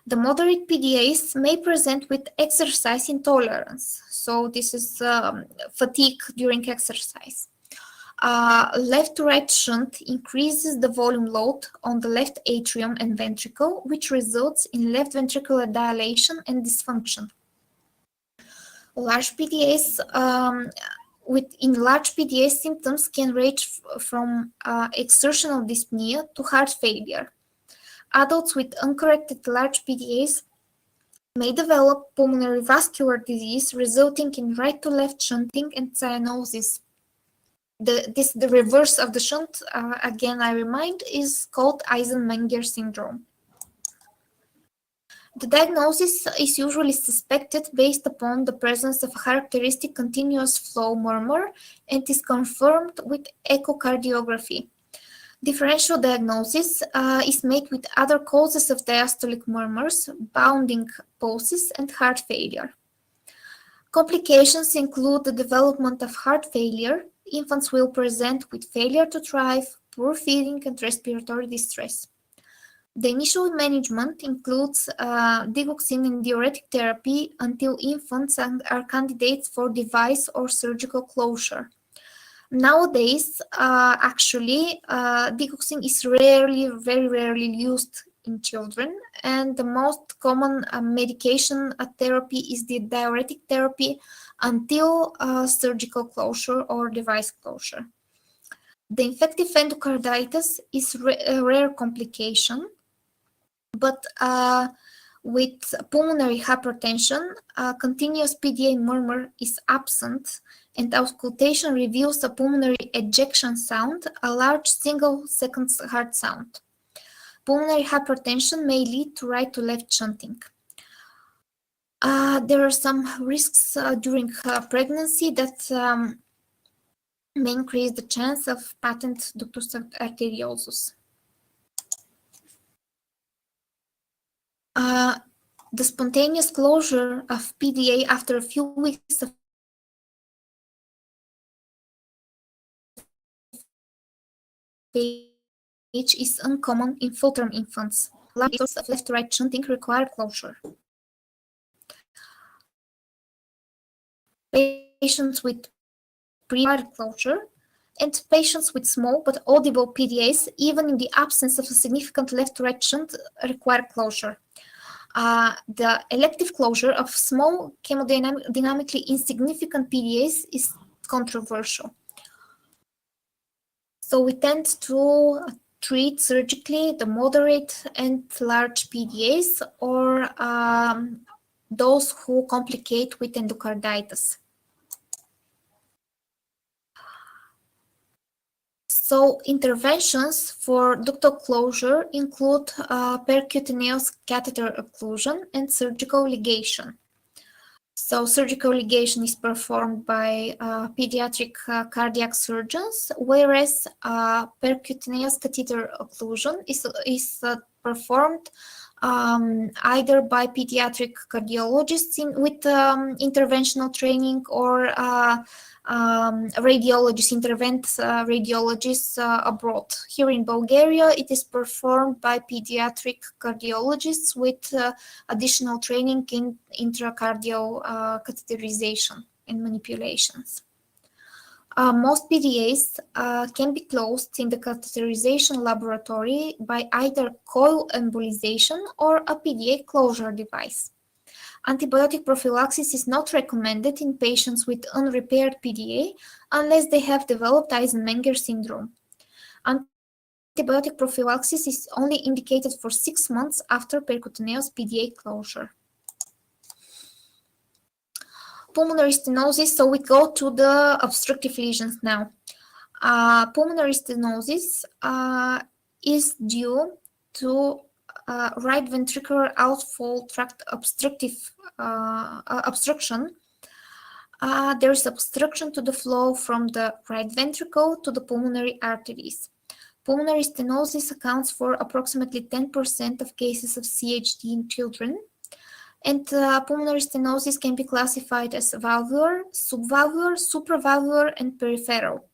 The moderate PDAs may present with exercise intolerance. So this is fatigue during exercise. Left to right shunt increases the volume load on the left atrium and ventricle, which results in left ventricular dilation and dysfunction. Large PDAs, in large PDA, symptoms can range from exertional dyspnea to heart failure. Adults with uncorrected large PDAs may develop pulmonary vascular disease resulting in right to left shunting and cyanosis. The reverse of the shunt, again I remind, is called Eisenmenger syndrome. The diagnosis is usually suspected based upon the presence of a characteristic continuous flow murmur and is confirmed with echocardiography. Differential diagnosis is made with other causes of diastolic murmurs, bounding pulses, and heart failure. Complications include the development of heart failure. Infants will present with failure to thrive, poor feeding, and respiratory distress. The initial management includes digoxin and diuretic therapy until infants are candidates for device or surgical closure. Nowadays, actually, digoxin is very rarely used in children, and the most common medication therapy is the diuretic therapy until surgical closure or device closure. The infective endocarditis is a rare complication, but with pulmonary hypertension, continuous PDA murmur is absent, and auscultation reveals a pulmonary ejection sound, a large single-second heart sound. Pulmonary hypertension may lead to right-to-left shunting. There are some risks during pregnancy that may increase the chance of patent ductus arteriosus. The spontaneous closure of PDA after a few weeks of age is uncommon in full-term infants. Large cases of left-to-right shunting require closure. Patients with pre-wired closure and patients with small but audible PDAs, even in the absence of a significant left-to-right shunt, require closure. The elective closure of small hemodynamically insignificant PDAs is controversial. So we tend to treat surgically the moderate and large PDAs or those who complicate with endocarditis. So interventions for ductal closure include percutaneous catheter occlusion and surgical ligation. So surgical ligation is performed by pediatric cardiac surgeons, whereas percutaneous catheter occlusion is performed either by pediatric cardiologists with interventional training or radiologists abroad. Here in Bulgaria, it is performed by pediatric cardiologists with additional training in intracardial catheterization and manipulations. Most PDAs can be closed in the catheterization laboratory by either coil embolization or a PDA closure device. Antibiotic prophylaxis is not recommended in patients with unrepaired PDA unless they have developed Eisenmenger syndrome. Antibiotic prophylaxis is only indicated for 6 months after percutaneous PDA closure. Pulmonary stenosis, so we go to the obstructive lesions now. Pulmonary stenosis is due to right ventricular outflow tract obstruction. There is obstruction to the flow from the right ventricle to the pulmonary arteries. Pulmonary stenosis accounts for approximately 10% of cases of CHD in children. And pulmonary stenosis can be classified as valvular, subvalvular, supravalvular, and peripheral.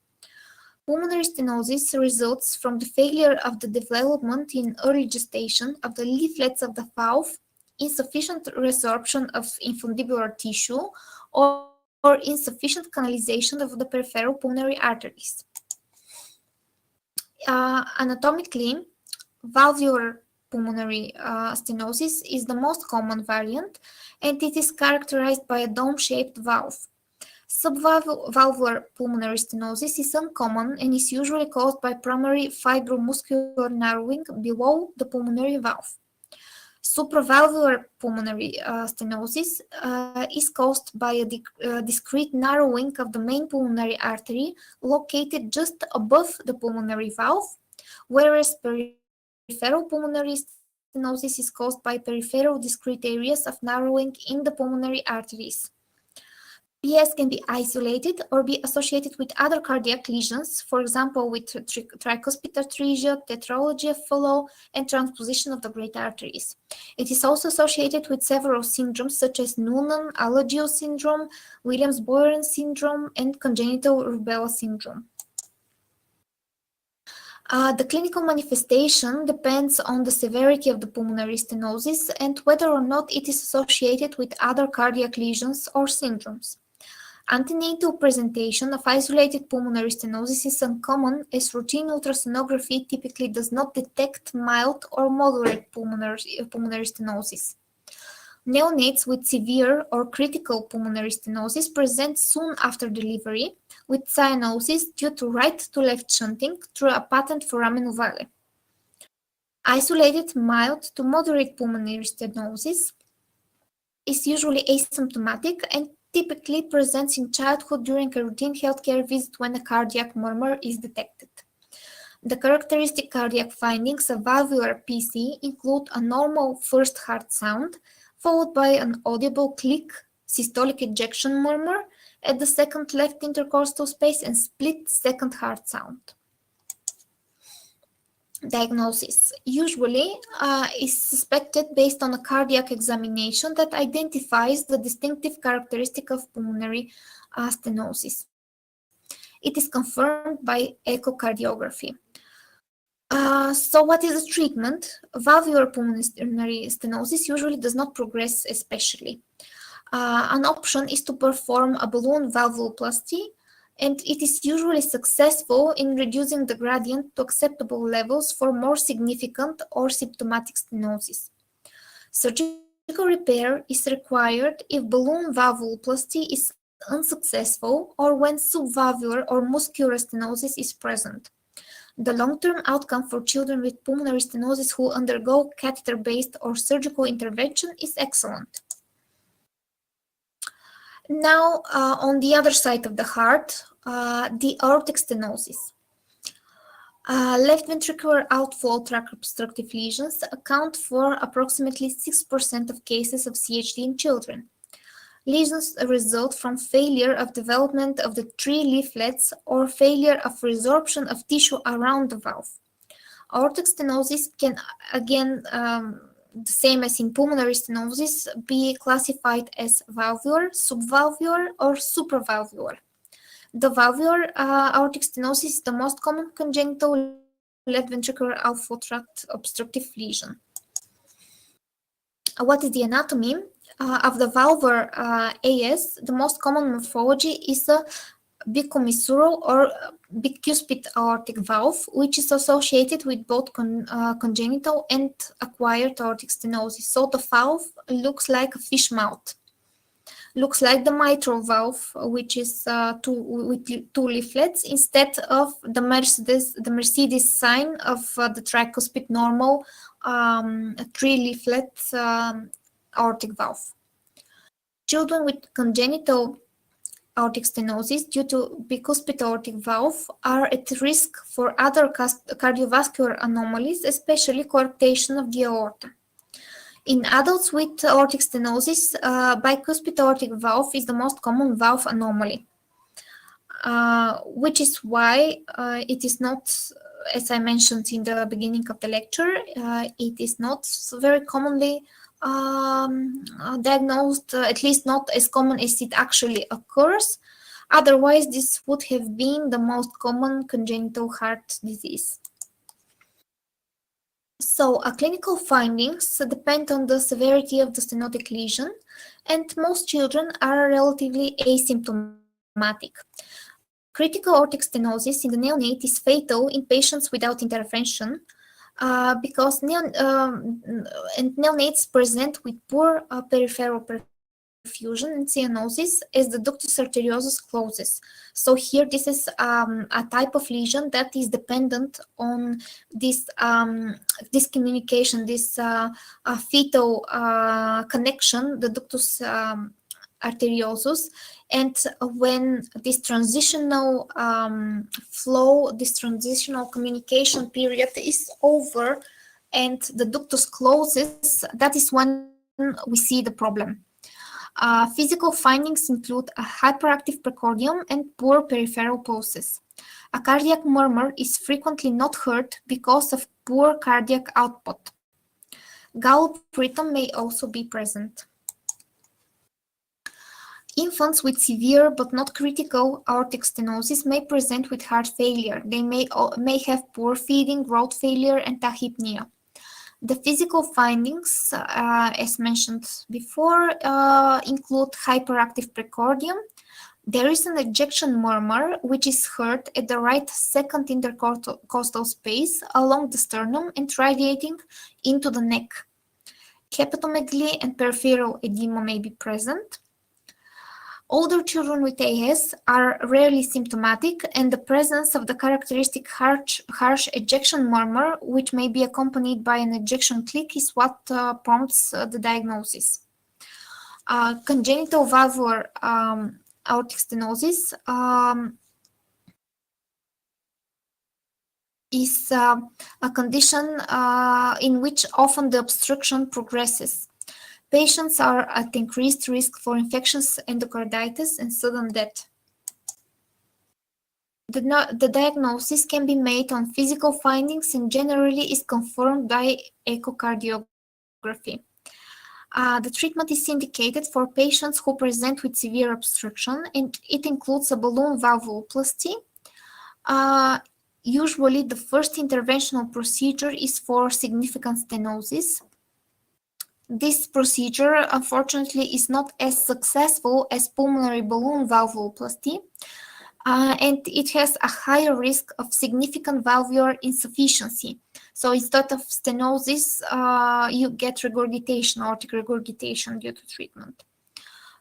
Pulmonary stenosis results from the failure of the development in early gestation of the leaflets of the valve, insufficient resorption of infundibular tissue, or insufficient canalization of the peripheral pulmonary arteries. Anatomically, valvular pulmonary stenosis is the most common variant, and it is characterized by a dome-shaped valve. Subvalvular pulmonary stenosis is uncommon and is usually caused by primary fibromuscular narrowing below the pulmonary valve. Supravalvular pulmonary stenosis is caused by a discrete narrowing of the main pulmonary artery located just above the pulmonary valve, whereas peripheral pulmonary stenosis is caused by peripheral discrete areas of narrowing in the pulmonary arteries. PS can be isolated or be associated with other cardiac lesions, for example, with tricuspid atresia, tetralogy of Fallot, and transposition of the great arteries. It is also associated with several syndromes such as Noonan-Alagille syndrome, Williams-Boyeren syndrome, and congenital rubella syndrome. The clinical manifestation depends on the severity of the pulmonary stenosis and whether or not it is associated with other cardiac lesions or syndromes. Antenatal presentation of isolated pulmonary stenosis is uncommon as routine ultrasonography typically does not detect mild or moderate pulmonary stenosis. Neonates with severe or critical pulmonary stenosis present soon after delivery with cyanosis due to right to left shunting through a patent foramen ovale. Isolated mild to moderate pulmonary stenosis is usually asymptomatic and typically presents in childhood during a routine healthcare visit when a cardiac murmur is detected. The characteristic cardiac findings of valvular PC include a normal first heart sound, followed by an audible click, systolic ejection murmur at the second left intercostal space, and split second heart sound. Diagnosis usually is suspected based on a cardiac examination that identifies the distinctive characteristic of pulmonary stenosis. It is confirmed by echocardiography. So what is the treatment? Valvular pulmonary stenosis usually does not progress especially. An option is to perform a balloon valvuloplasty, and it is usually successful in reducing the gradient to acceptable levels for more significant or symptomatic stenosis. Surgical repair is required if balloon valvuloplasty is unsuccessful or when subvalvular or muscular stenosis is present. The long-term outcome for children with pulmonary stenosis who undergo catheter-based or surgical intervention is excellent. Now, on the other side of the heart, the aortic stenosis. Left ventricular outflow tract obstructive lesions account for approximately 6% of cases of CHD in children. Lesions result from failure of development of the tree leaflets or failure of resorption of tissue around the valve. Aortic stenosis can, again, the same as in pulmonary stenosis, be classified as valvular, subvalvular, or supravalvular. The valvular aortic stenosis is the most common congenital left ventricular outflow tract obstructive lesion. What is the anatomy? Of the valvular AS, the most common morphology is a bicommissural or bicuspid aortic valve, which is associated with both congenital and acquired aortic stenosis. So the valve looks like a fish mouth. Looks like the mitral valve, which is with two leaflets, instead of the Mercedes sign of the tricuspid normal three leaflet aortic valve. Children with congenital aortic stenosis due to bicuspid aortic valve are at risk for other cardiovascular anomalies, especially coarctation of the aorta. In adults with aortic stenosis, bicuspid aortic valve is the most common valve anomaly, which is why it is not, as I mentioned in the beginning of the lecture, it is not very commonly diagnosed, at least not as common as it actually occurs. Otherwise, this would have been the most common congenital heart disease. So, clinical findings depend on the severity of the stenotic lesion, and most children are relatively asymptomatic. Critical aortic stenosis in the neonate is fatal in patients without intervention because neonates present with poor peripheral perfusion and cyanosis as the ductus arteriosus closes. So here this is a type of lesion that is dependent on this communication, this fetal connection, the ductus arteriosus, and when this transitional flow, this transitional communication period is over and the ductus closes, that is when we see the problem. Physical findings include a hyperactive precordium and poor peripheral pulses. A cardiac murmur is frequently not heard because of poor cardiac output. Gallup-Rhythm may also be present. Infants with severe but not critical aortic stenosis may present with heart failure. They may have poor feeding, growth failure, and tachypnea. The physical findings, as mentioned before, include hyperactive precordium, There is an ejection murmur which is heard at the right second intercostal space along the sternum and radiating into the neck. Hepatomegaly and peripheral edema may be present. Older children with AS are rarely symptomatic, and the presence of the characteristic harsh ejection murmur, which may be accompanied by an ejection click, is what prompts the diagnosis. Congenital valvular aortic stenosis is a condition in which often the obstruction progresses. Patients are at increased risk for infectious endocarditis and sudden death. The diagnosis can be made on physical findings and generally is confirmed by echocardiography. The treatment is indicated for patients who present with severe obstruction, and it includes a balloon valvuloplasty. Usually, the first interventional procedure is for significant stenosis. This procedure, unfortunately, is not as successful as pulmonary balloon valvuloplasty, and it has a higher risk of significant valvular insufficiency. So instead of stenosis, you get regurgitation, aortic regurgitation due to treatment.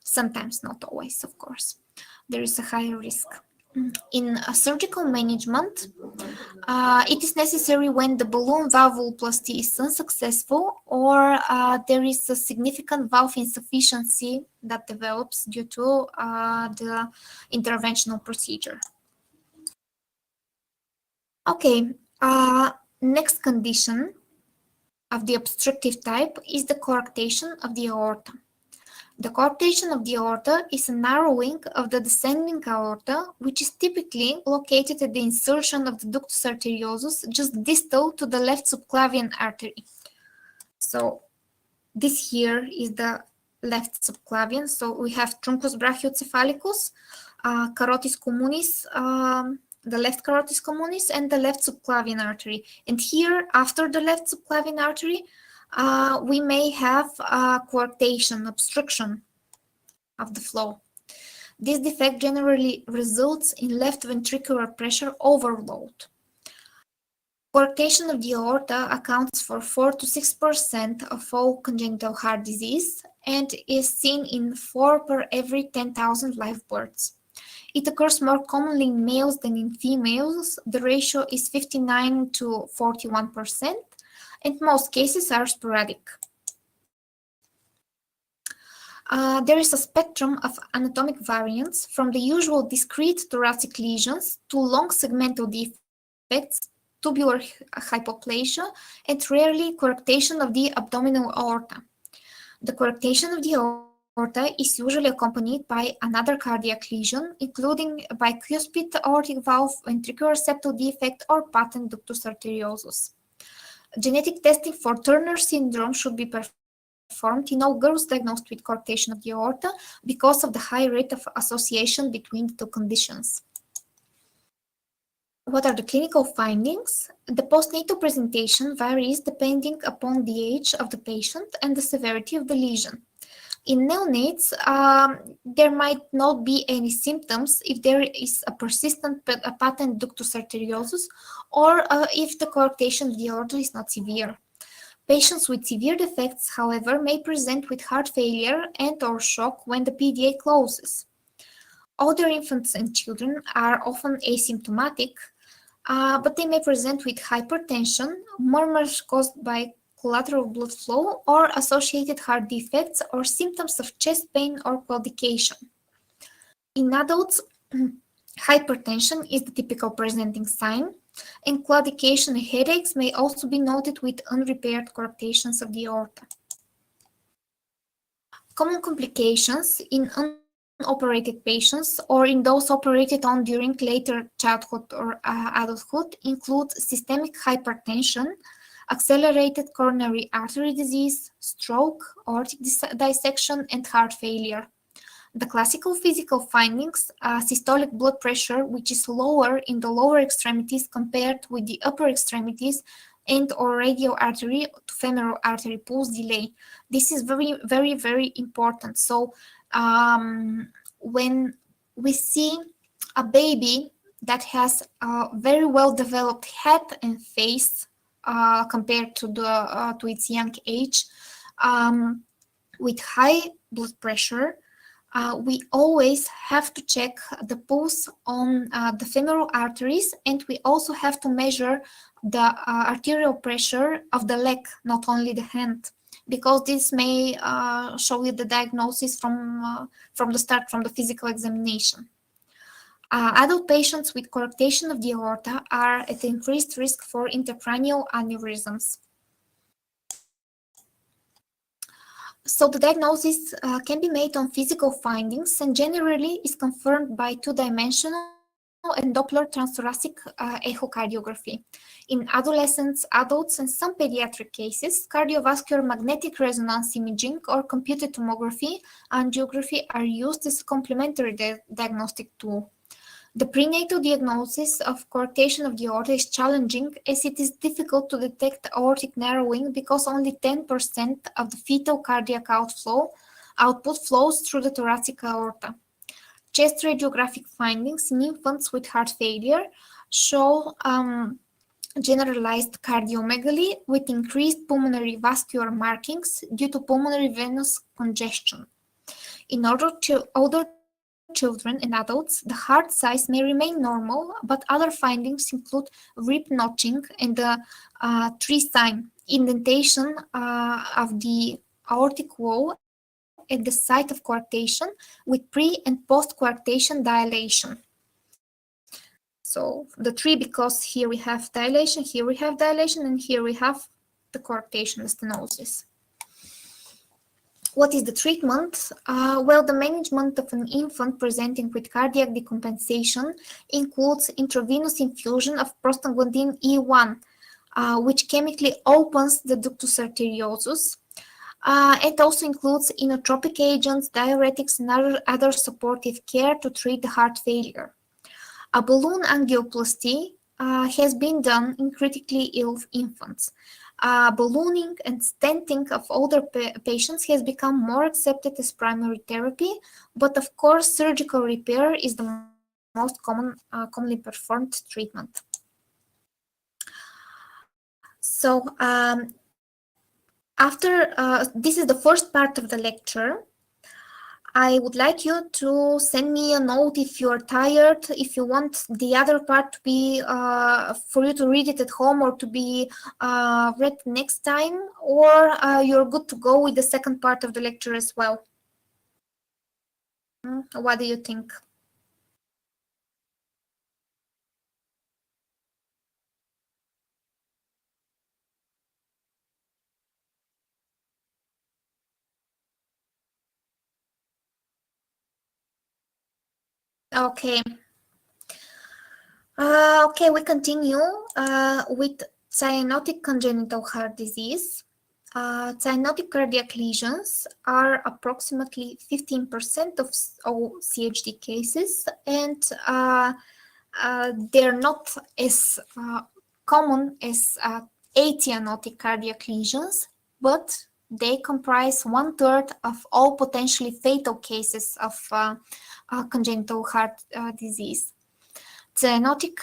Sometimes, not always, of course. There is a higher risk. In surgical management, it is necessary when the balloon valvuloplasty is unsuccessful or there is a significant valve insufficiency that develops due to the interventional procedure. Okay, next condition of the obstructive type is the coarctation of the aorta. The coarctation of the aorta is a narrowing of the descending aorta, which is typically located at the insertion of the ductus arteriosus just distal to the left subclavian artery. So this here is the left subclavian. So we have truncus brachiocephalicus, carotis communis, the left carotis communis, and the left subclavian artery. And here, after the left subclavian artery, we may have coarctation, obstruction of the flow. This defect generally results in left ventricular pressure overload. Coarctation of the aorta accounts for 4 to 6% of all congenital heart disease and is seen in 4 per every 10,000 live births. It occurs more commonly in males than in females. The ratio is 59 to 41%. And most cases are sporadic. There is a spectrum of anatomic variants from the usual discrete thoracic lesions to long segmental defects, tubular hypoplasia, and rarely coarctation of the abdominal aorta. The coarctation of the aorta is usually accompanied by another cardiac lesion, including bicuspid aortic valve, ventricular septal defect, or patent ductus arteriosus. Genetic testing for Turner syndrome should be performed in all girls diagnosed with coarctation of the aorta because of the high rate of association between the two conditions. What are the clinical findings? The postnatal presentation varies depending upon the age of the patient and the severity of the lesion. In neonates, there might not be any symptoms if there is a persistent patent ductus arteriosus or if the coarctation of the aorta is not severe. Patients with severe defects, however, may present with heart failure and or shock when the PDA closes. Older infants and children are often asymptomatic, but they may present with hypertension, murmurs caused by collateral blood flow, or associated heart defects or symptoms of chest pain or claudication. In adults, hypertension is the typical presenting sign, and claudication and headaches may also be noted with unrepaired coarctations of the aorta. Common complications in unoperated patients or in those operated on during later childhood or adulthood include systemic hypertension, accelerated coronary artery disease, stroke, aortic dissection, and heart failure. The classical physical findings are systolic blood pressure, which is lower in the lower extremities compared with the upper extremities, and or radial artery to femoral artery pulse delay. This is very, very, very important. So when we see a baby that has a very well developed head and face compared to its young age, with high blood pressure. We always have to check the pulse on the femoral arteries, and we also have to measure the arterial pressure of the leg, not only the hand, because this may show you the diagnosis from the start, from the physical examination. Adult patients with coarctation of the aorta are at increased risk for intracranial aneurysms. So the diagnosis can be made on physical findings and generally is confirmed by two-dimensional and Doppler transthoracic echocardiography. In adolescents, adults, and some pediatric cases, cardiovascular magnetic resonance imaging or computed tomography angiography are used as a complementary diagnostic tool. The prenatal diagnosis of coarctation of the aorta is challenging as it is difficult to detect aortic narrowing because only 10% of the fetal cardiac output flows through the thoracic aorta. Chest radiographic findings in infants with heart failure show generalized cardiomegaly with increased pulmonary vascular markings due to pulmonary venous congestion. In older children and adults, the heart size may remain normal, but other findings include rib notching and the tree sign, indentation of the aortic wall at the site of coarctation with pre- and post-coarctation dilation. So the tree, because here we have dilation, here we have dilation, and here we have the coarctation, the stenosis. What is the treatment? Well, the management of an infant presenting with cardiac decompensation includes intravenous infusion of prostaglandin E1, which chemically opens the ductus arteriosus. It also includes inotropic agents, diuretics, and other supportive care to treat the heart failure. A balloon angioplasty has been done in critically ill infants. Ballooning and stenting of older patients has become more accepted as primary therapy, but of course surgical repair is the most commonly performed treatment. So this is the first part of the lecture. I would like you to send me a note if you're tired, if you want the other part to be for you to read it at home or to be read next time, or you're good to go with the second part of the lecture as well. What do you think? Okay. Okay, we continue with cyanotic congenital heart disease. Cyanotic cardiac lesions are approximately 15% of all CHD cases, and they're not as common as atianotic cardiac lesions, but they comprise 1/3 of all potentially fatal cases of congenital heart disease. Cyanotic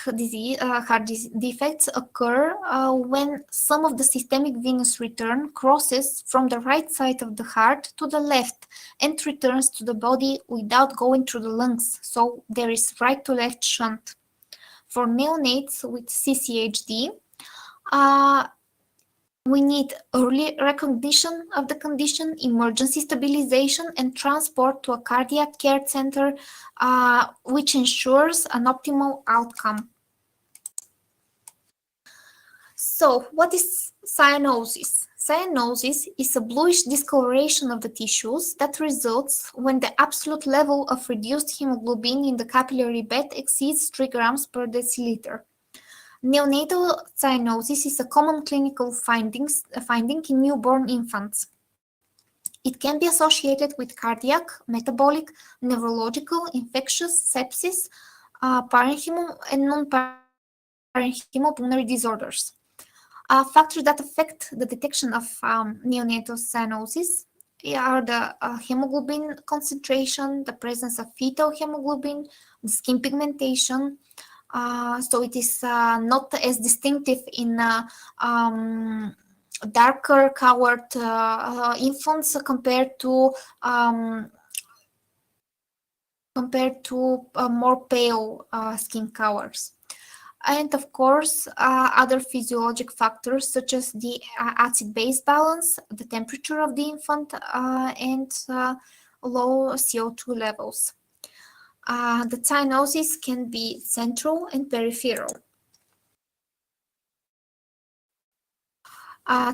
heart defects occur when some of the systemic venous return crosses from the right side of the heart to the left and returns to the body without going through the lungs. So there is right to left shunt. For neonates with CCHD, we need early recognition of the condition, emergency stabilization, and transport to a cardiac care center, which ensures an optimal outcome. So, what is cyanosis? Cyanosis is a bluish discoloration of the tissues that results when the absolute level of reduced hemoglobin in the capillary bed exceeds 3 grams per deciliter. Neonatal cyanosis is a common clinical finding in newborn infants. It can be associated with cardiac, metabolic, neurological, infectious, sepsis, parenchymal, and non-parenchymal pulmonary disorders. Factors that affect the detection of neonatal cyanosis are the hemoglobin concentration, the presence of fetal hemoglobin, the skin pigmentation. So it is not as distinctive in darker colored infants compared to more pale skin colors. And of course, other physiologic factors such as the acid-base balance, the temperature of the infant, and low CO2 levels. The cyanosis can be central and peripheral.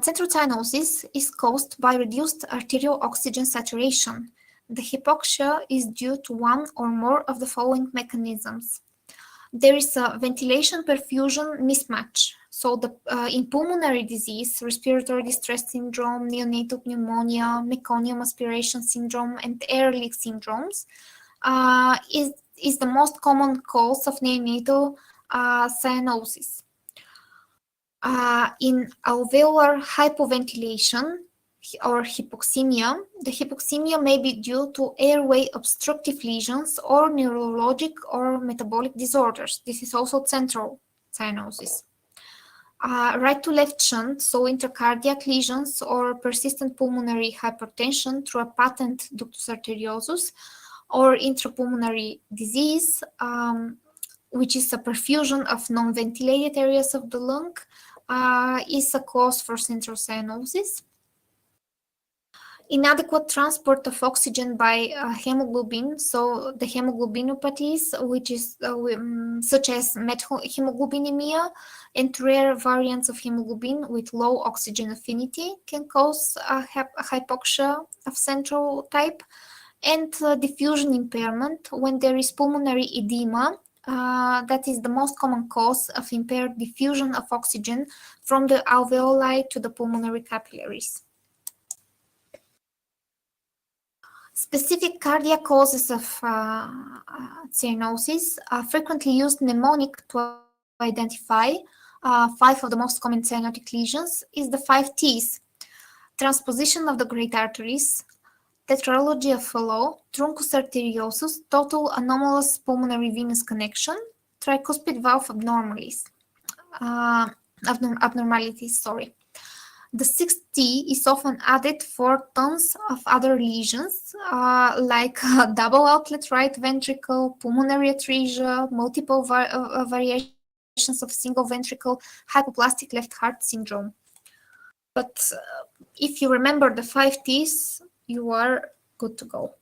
Central cyanosis is caused by reduced arterial oxygen saturation. The hypoxia is due to one or more of the following mechanisms. There is a ventilation-perfusion mismatch. So in pulmonary disease, respiratory distress syndrome, neonatal pneumonia, meconium aspiration syndrome, and air leak syndromes is the most common cause of neonatal cyanosis. In alveolar hypoventilation or hypoxemia, the hypoxemia may be due to airway obstructive lesions or neurologic or metabolic disorders. This is also central cyanosis. Right to left shunt, so intracardiac lesions or persistent pulmonary hypertension through a patent ductus arteriosus, or intrapulmonary disease, which is a perfusion of non-ventilated areas of the lung, is a cause for central cyanosis. Inadequate transport of oxygen by hemoglobin, so the hemoglobinopathies, which is such as methemoglobinemia and rare variants of hemoglobin with low oxygen affinity, can cause hypoxia of central type, and diffusion impairment when there is pulmonary edema. That is the most common cause of impaired diffusion of oxygen from the alveoli to the pulmonary capillaries. Specific cardiac causes of cyanosis are frequently used mnemonic to identify 5 of the most common cyanotic lesions is the 5 T's: transposition of the great arteries, tetralogy of Fallot, truncus arteriosus, total anomalous pulmonary venous connection, tricuspid valve abnormalities. The 6th T is often added for tons of other lesions, like double outlet right ventricle, pulmonary atresia, multiple variations of single ventricle, hypoplastic left heart syndrome. But if you remember the 5 T's, you are good to go.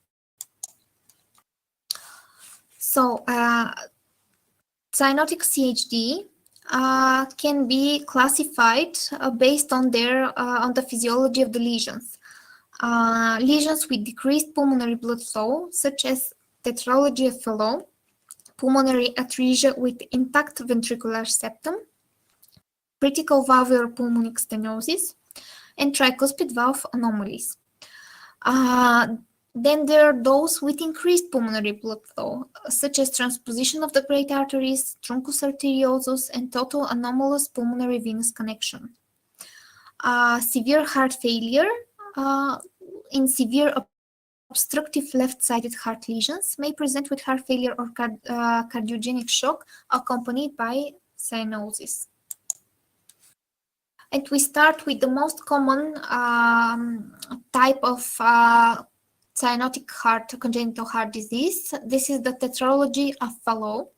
So, cyanotic CHD can be classified based on the physiology of the lesions. Lesions with decreased pulmonary blood flow, such as tetralogy of Fallot, pulmonary atresia with intact ventricular septum, critical valvular pulmonic stenosis, and tricuspid valve anomalies. Then there are those with increased pulmonary blood flow, such as transposition of the great arteries, truncus arteriosus, and total anomalous pulmonary venous connection. Severe heart failure in severe obstructive left-sided heart lesions may present with heart failure or cardiogenic shock accompanied by cyanosis. And we start with the most common type of cyanotic congenital heart disease. This is the tetralogy of Fallot.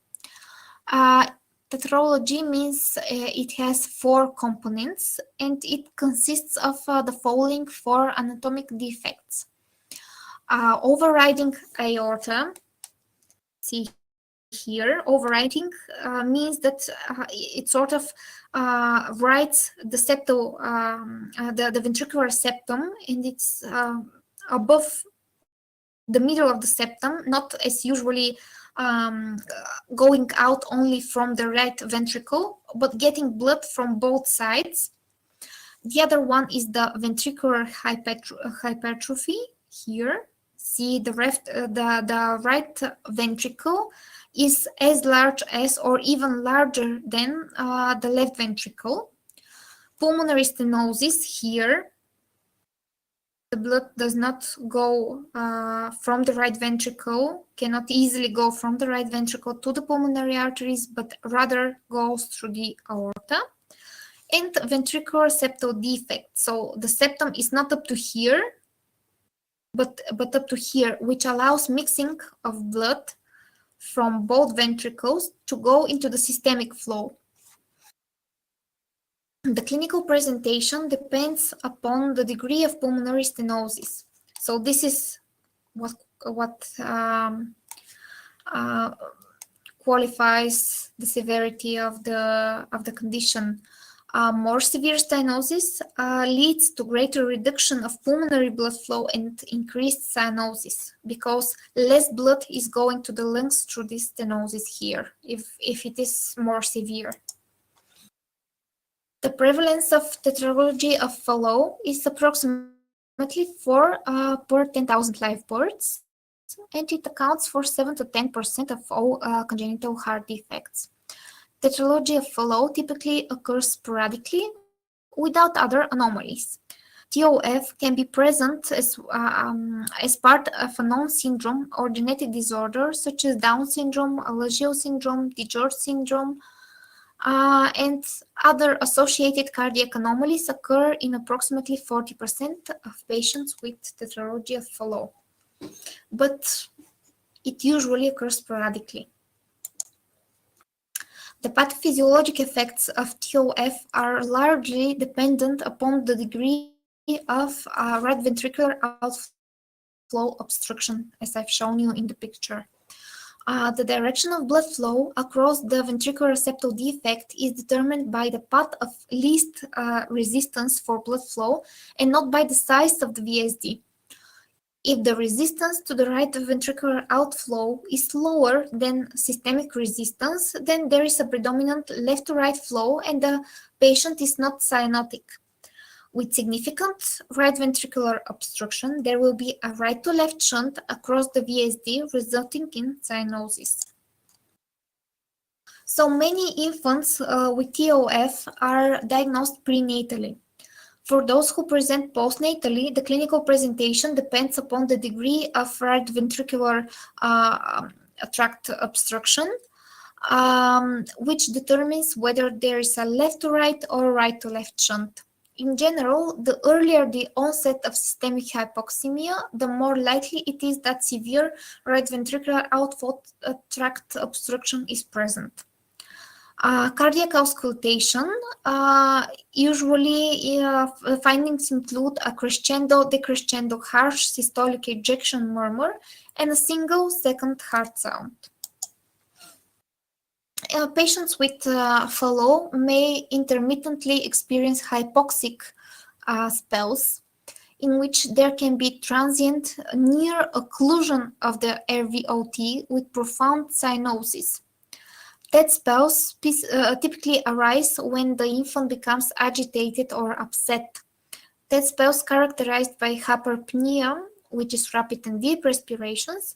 Tetralogy means it has 4 components, and it consists of the following 4 anatomic defects. Overriding aorta, see here, overriding means that it sort of writes the septal, the ventricular septum, and it's above the middle of the septum, not as usually going out only from the right ventricle, but getting blood from both sides. The other one is the ventricular hypertrophy here. See the right ventricle is as large as or even larger than the left ventricle. Pulmonary stenosis here. the blood does not go from the right ventricle, cannot easily go from the right ventricle to the pulmonary arteries, but rather goes through the aorta. And ventricular septal defect. So the septum is not up to here, but up to here, which allows mixing of blood from both ventricles to go into the systemic flow. The clinical presentation depends upon the degree of pulmonary stenosis. So this is what qualifies the severity of the condition. More severe stenosis leads to greater reduction of pulmonary blood flow and increased cyanosis, because less blood is going to the lungs through this stenosis here, if it is more severe. The prevalence of tetralogy of Fallot is approximately 4 per 10,000 live births, and it accounts for 7 to 10% of all congenital heart defects. Tetralogy of Fallot typically occurs sporadically without other anomalies. TOF can be present as part of a known syndrome or genetic disorder such as Down syndrome, Alagille syndrome, DiGeorge syndrome, and other associated cardiac anomalies occur in approximately 40% of patients with tetralogy of Fallot, but it usually occurs sporadically. The pathophysiologic effects of TOF are largely dependent upon the degree of right ventricular outflow obstruction, as I've shown you in the picture. The direction of blood flow across the ventricular septal defect is determined by the path of least resistance for blood flow and not by the size of the VSD. If the resistance to the right ventricular outflow is lower than systemic resistance, then there is a predominant left-to-right flow and the patient is not cyanotic. With significant right ventricular obstruction, there will be a right-to-left shunt across the VSD, resulting in cyanosis. So many infants with TOF are diagnosed prenatally. For those who present postnatally, the clinical presentation depends upon the degree of right ventricular tract obstruction, which determines whether there is a left-to-right or right-to-left shunt. In general, the earlier the onset of systemic hypoxemia, the more likely it is that severe right ventricular outflow tract obstruction is present. Cardiac auscultation, usually findings include a crescendo, decrescendo, harsh systolic ejection murmur, and a single second heart sound. Patients with Fallot may intermittently experience hypoxic spells, in which there can be transient near occlusion of the RVOT with profound cyanosis. Dead spells typically arise when the infant becomes agitated or upset. Dead spells characterized by hyperpnea, which is rapid and deep respirations,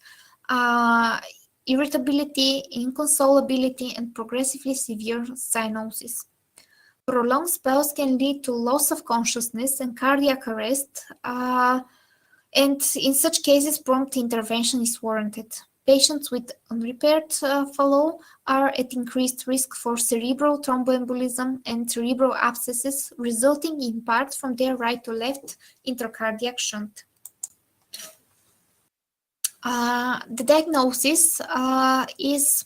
irritability, inconsolability, and progressively severe cyanosis. Prolonged spells can lead to loss of consciousness and cardiac arrest, and in such cases, prompt intervention is warranted. Patients with unrepaired Fallot are at increased risk for cerebral thromboembolism and cerebral abscesses, resulting in part from their right to left intracardiac shunt. The diagnosis is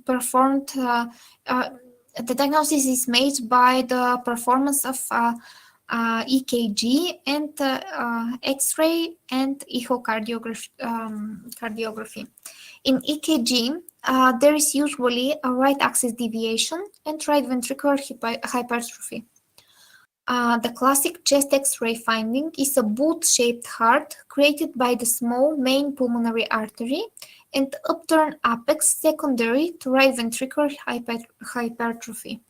performed. The diagnosis is made by the performance of EKG and X-ray and echocardiography. In EKG, there is usually a right axis deviation and right ventricular hypertrophy. The classic chest X-ray finding is a boot-shaped heart created by the small main pulmonary artery and upturned apex secondary to right ventricular hypertrophy.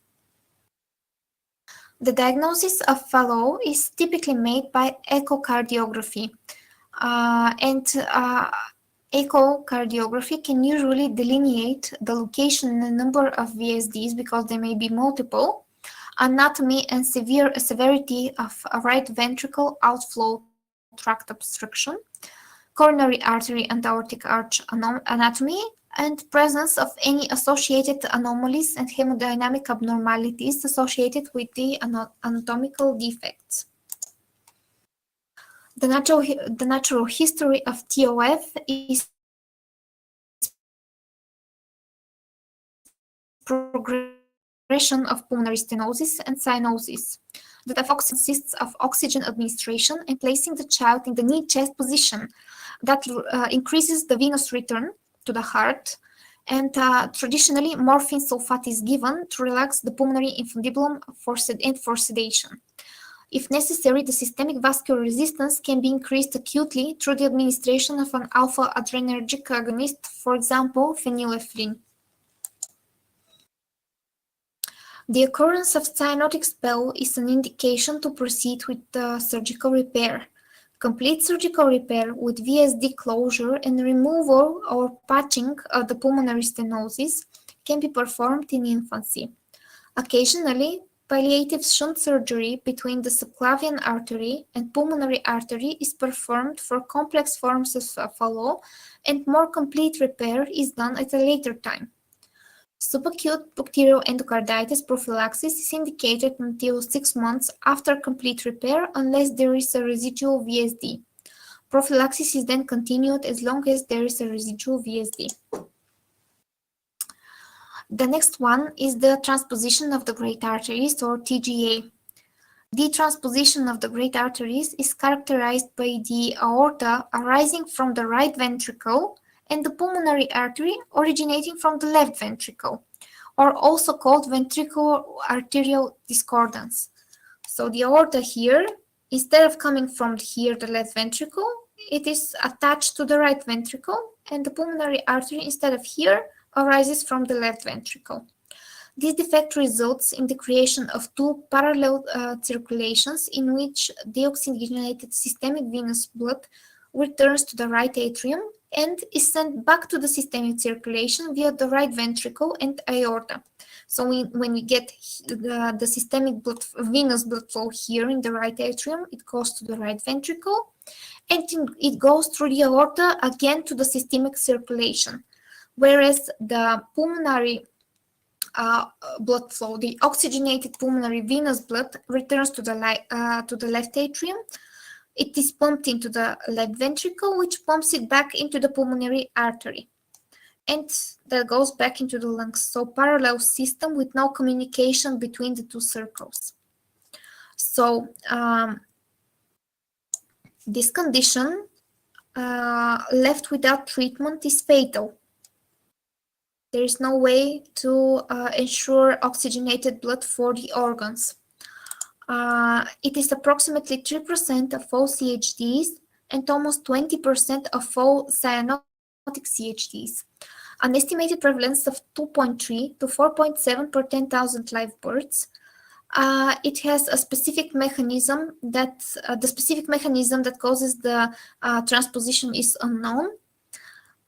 The diagnosis of Fallot is typically made by echocardiography, and echocardiography can usually delineate the location and number of VSDs because they may be multiple, anatomy and severity of a right ventricle outflow tract obstruction, coronary artery and aortic arch anatomy, and presence of any associated anomalies and hemodynamic abnormalities associated with the anatomical defects. The natural history of TOF is progression of pulmonary stenosis and cyanosis. The TOF consists of oxygen administration and placing the child in the knee-chest position that increases the venous return to the heart, and traditionally morphine sulfate is given to relax the pulmonary infundibulum for sedation. If necessary, the systemic vascular resistance can be increased acutely through the administration of an alpha adrenergic agonist, for example, phenylephrine. The occurrence of cyanotic spell is an indication to proceed with surgical repair. Complete surgical repair with VSD closure and removal or patching of the pulmonary stenosis can be performed in infancy. Occasionally, palliative shunt surgery between the subclavian artery and pulmonary artery is performed for complex forms of FLO, and more complete repair is done at a later time. Subacute bacterial endocarditis prophylaxis is indicated until 6 months after complete repair unless there is a residual VSD. Prophylaxis is then continued as long as there is a residual VSD. The next one is the transposition of the great arteries, or TGA. The transposition of the great arteries is characterized by the aorta arising from the right ventricle and the pulmonary artery originating from the left ventricle, or also called ventricular arterial discordance. So the aorta here, instead of coming from here, the left ventricle, it is attached to the right ventricle, and the pulmonary artery, instead of here, arises from the left ventricle. This defect results in the creation of two parallel circulations in which deoxygenated systemic venous blood returns to the right atrium and is sent back to the systemic circulation via the right ventricle and aorta. So when we get the systemic venous blood flow here in the right atrium, it goes to the right ventricle, and it goes through the aorta again to the systemic circulation. Whereas the pulmonary blood flow, the oxygenated pulmonary venous blood, returns to the left atrium. It is pumped into the left ventricle, which pumps it back into the pulmonary artery, and that goes back into the lungs. So parallel system with no communication between the two circles. So this condition left without treatment is fatal. There is no way to ensure oxygenated blood for the organs. It is approximately 3% of all CHDs and almost 20% of all cyanotic CHDs. An estimated prevalence of 2.3 to 4.7 per 10,000 live births. It has a specific mechanism that the specific mechanism that causes the transposition is unknown.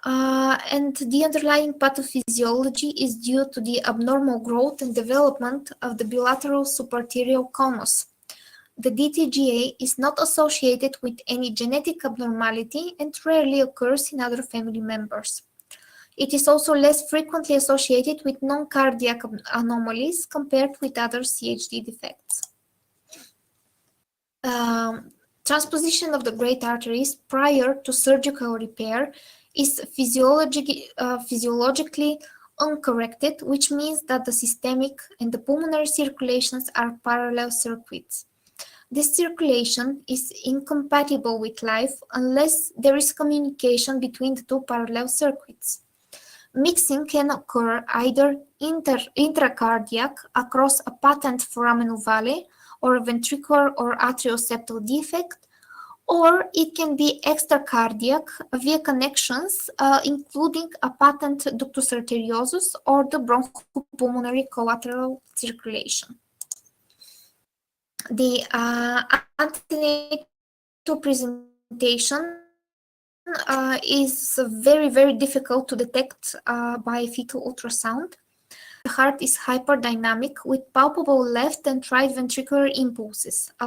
And the underlying pathophysiology is due to the abnormal growth and development of the bilateral subarterial conus. The DTGA is not associated with any genetic abnormality and rarely occurs in other family members. It is also less frequently associated with non-cardiac anomalies compared with other CHD defects. Transposition of the great arteries prior to surgical repair is physiologically uncorrected, which means that the systemic and the pulmonary circulations are parallel circuits. This circulation is incompatible with life unless there is communication between the two parallel circuits. Mixing can occur either intracardiac across a patent foramen ovale or a ventricular or atrioseptal defect, or it can be extracardiac via connections, including a patent ductus arteriosus or the bronchopulmonary collateral circulation. The antenatal presentation is very, very difficult to detect by fetal ultrasound. The heart is hyperdynamic with palpable left and right ventricular impulses,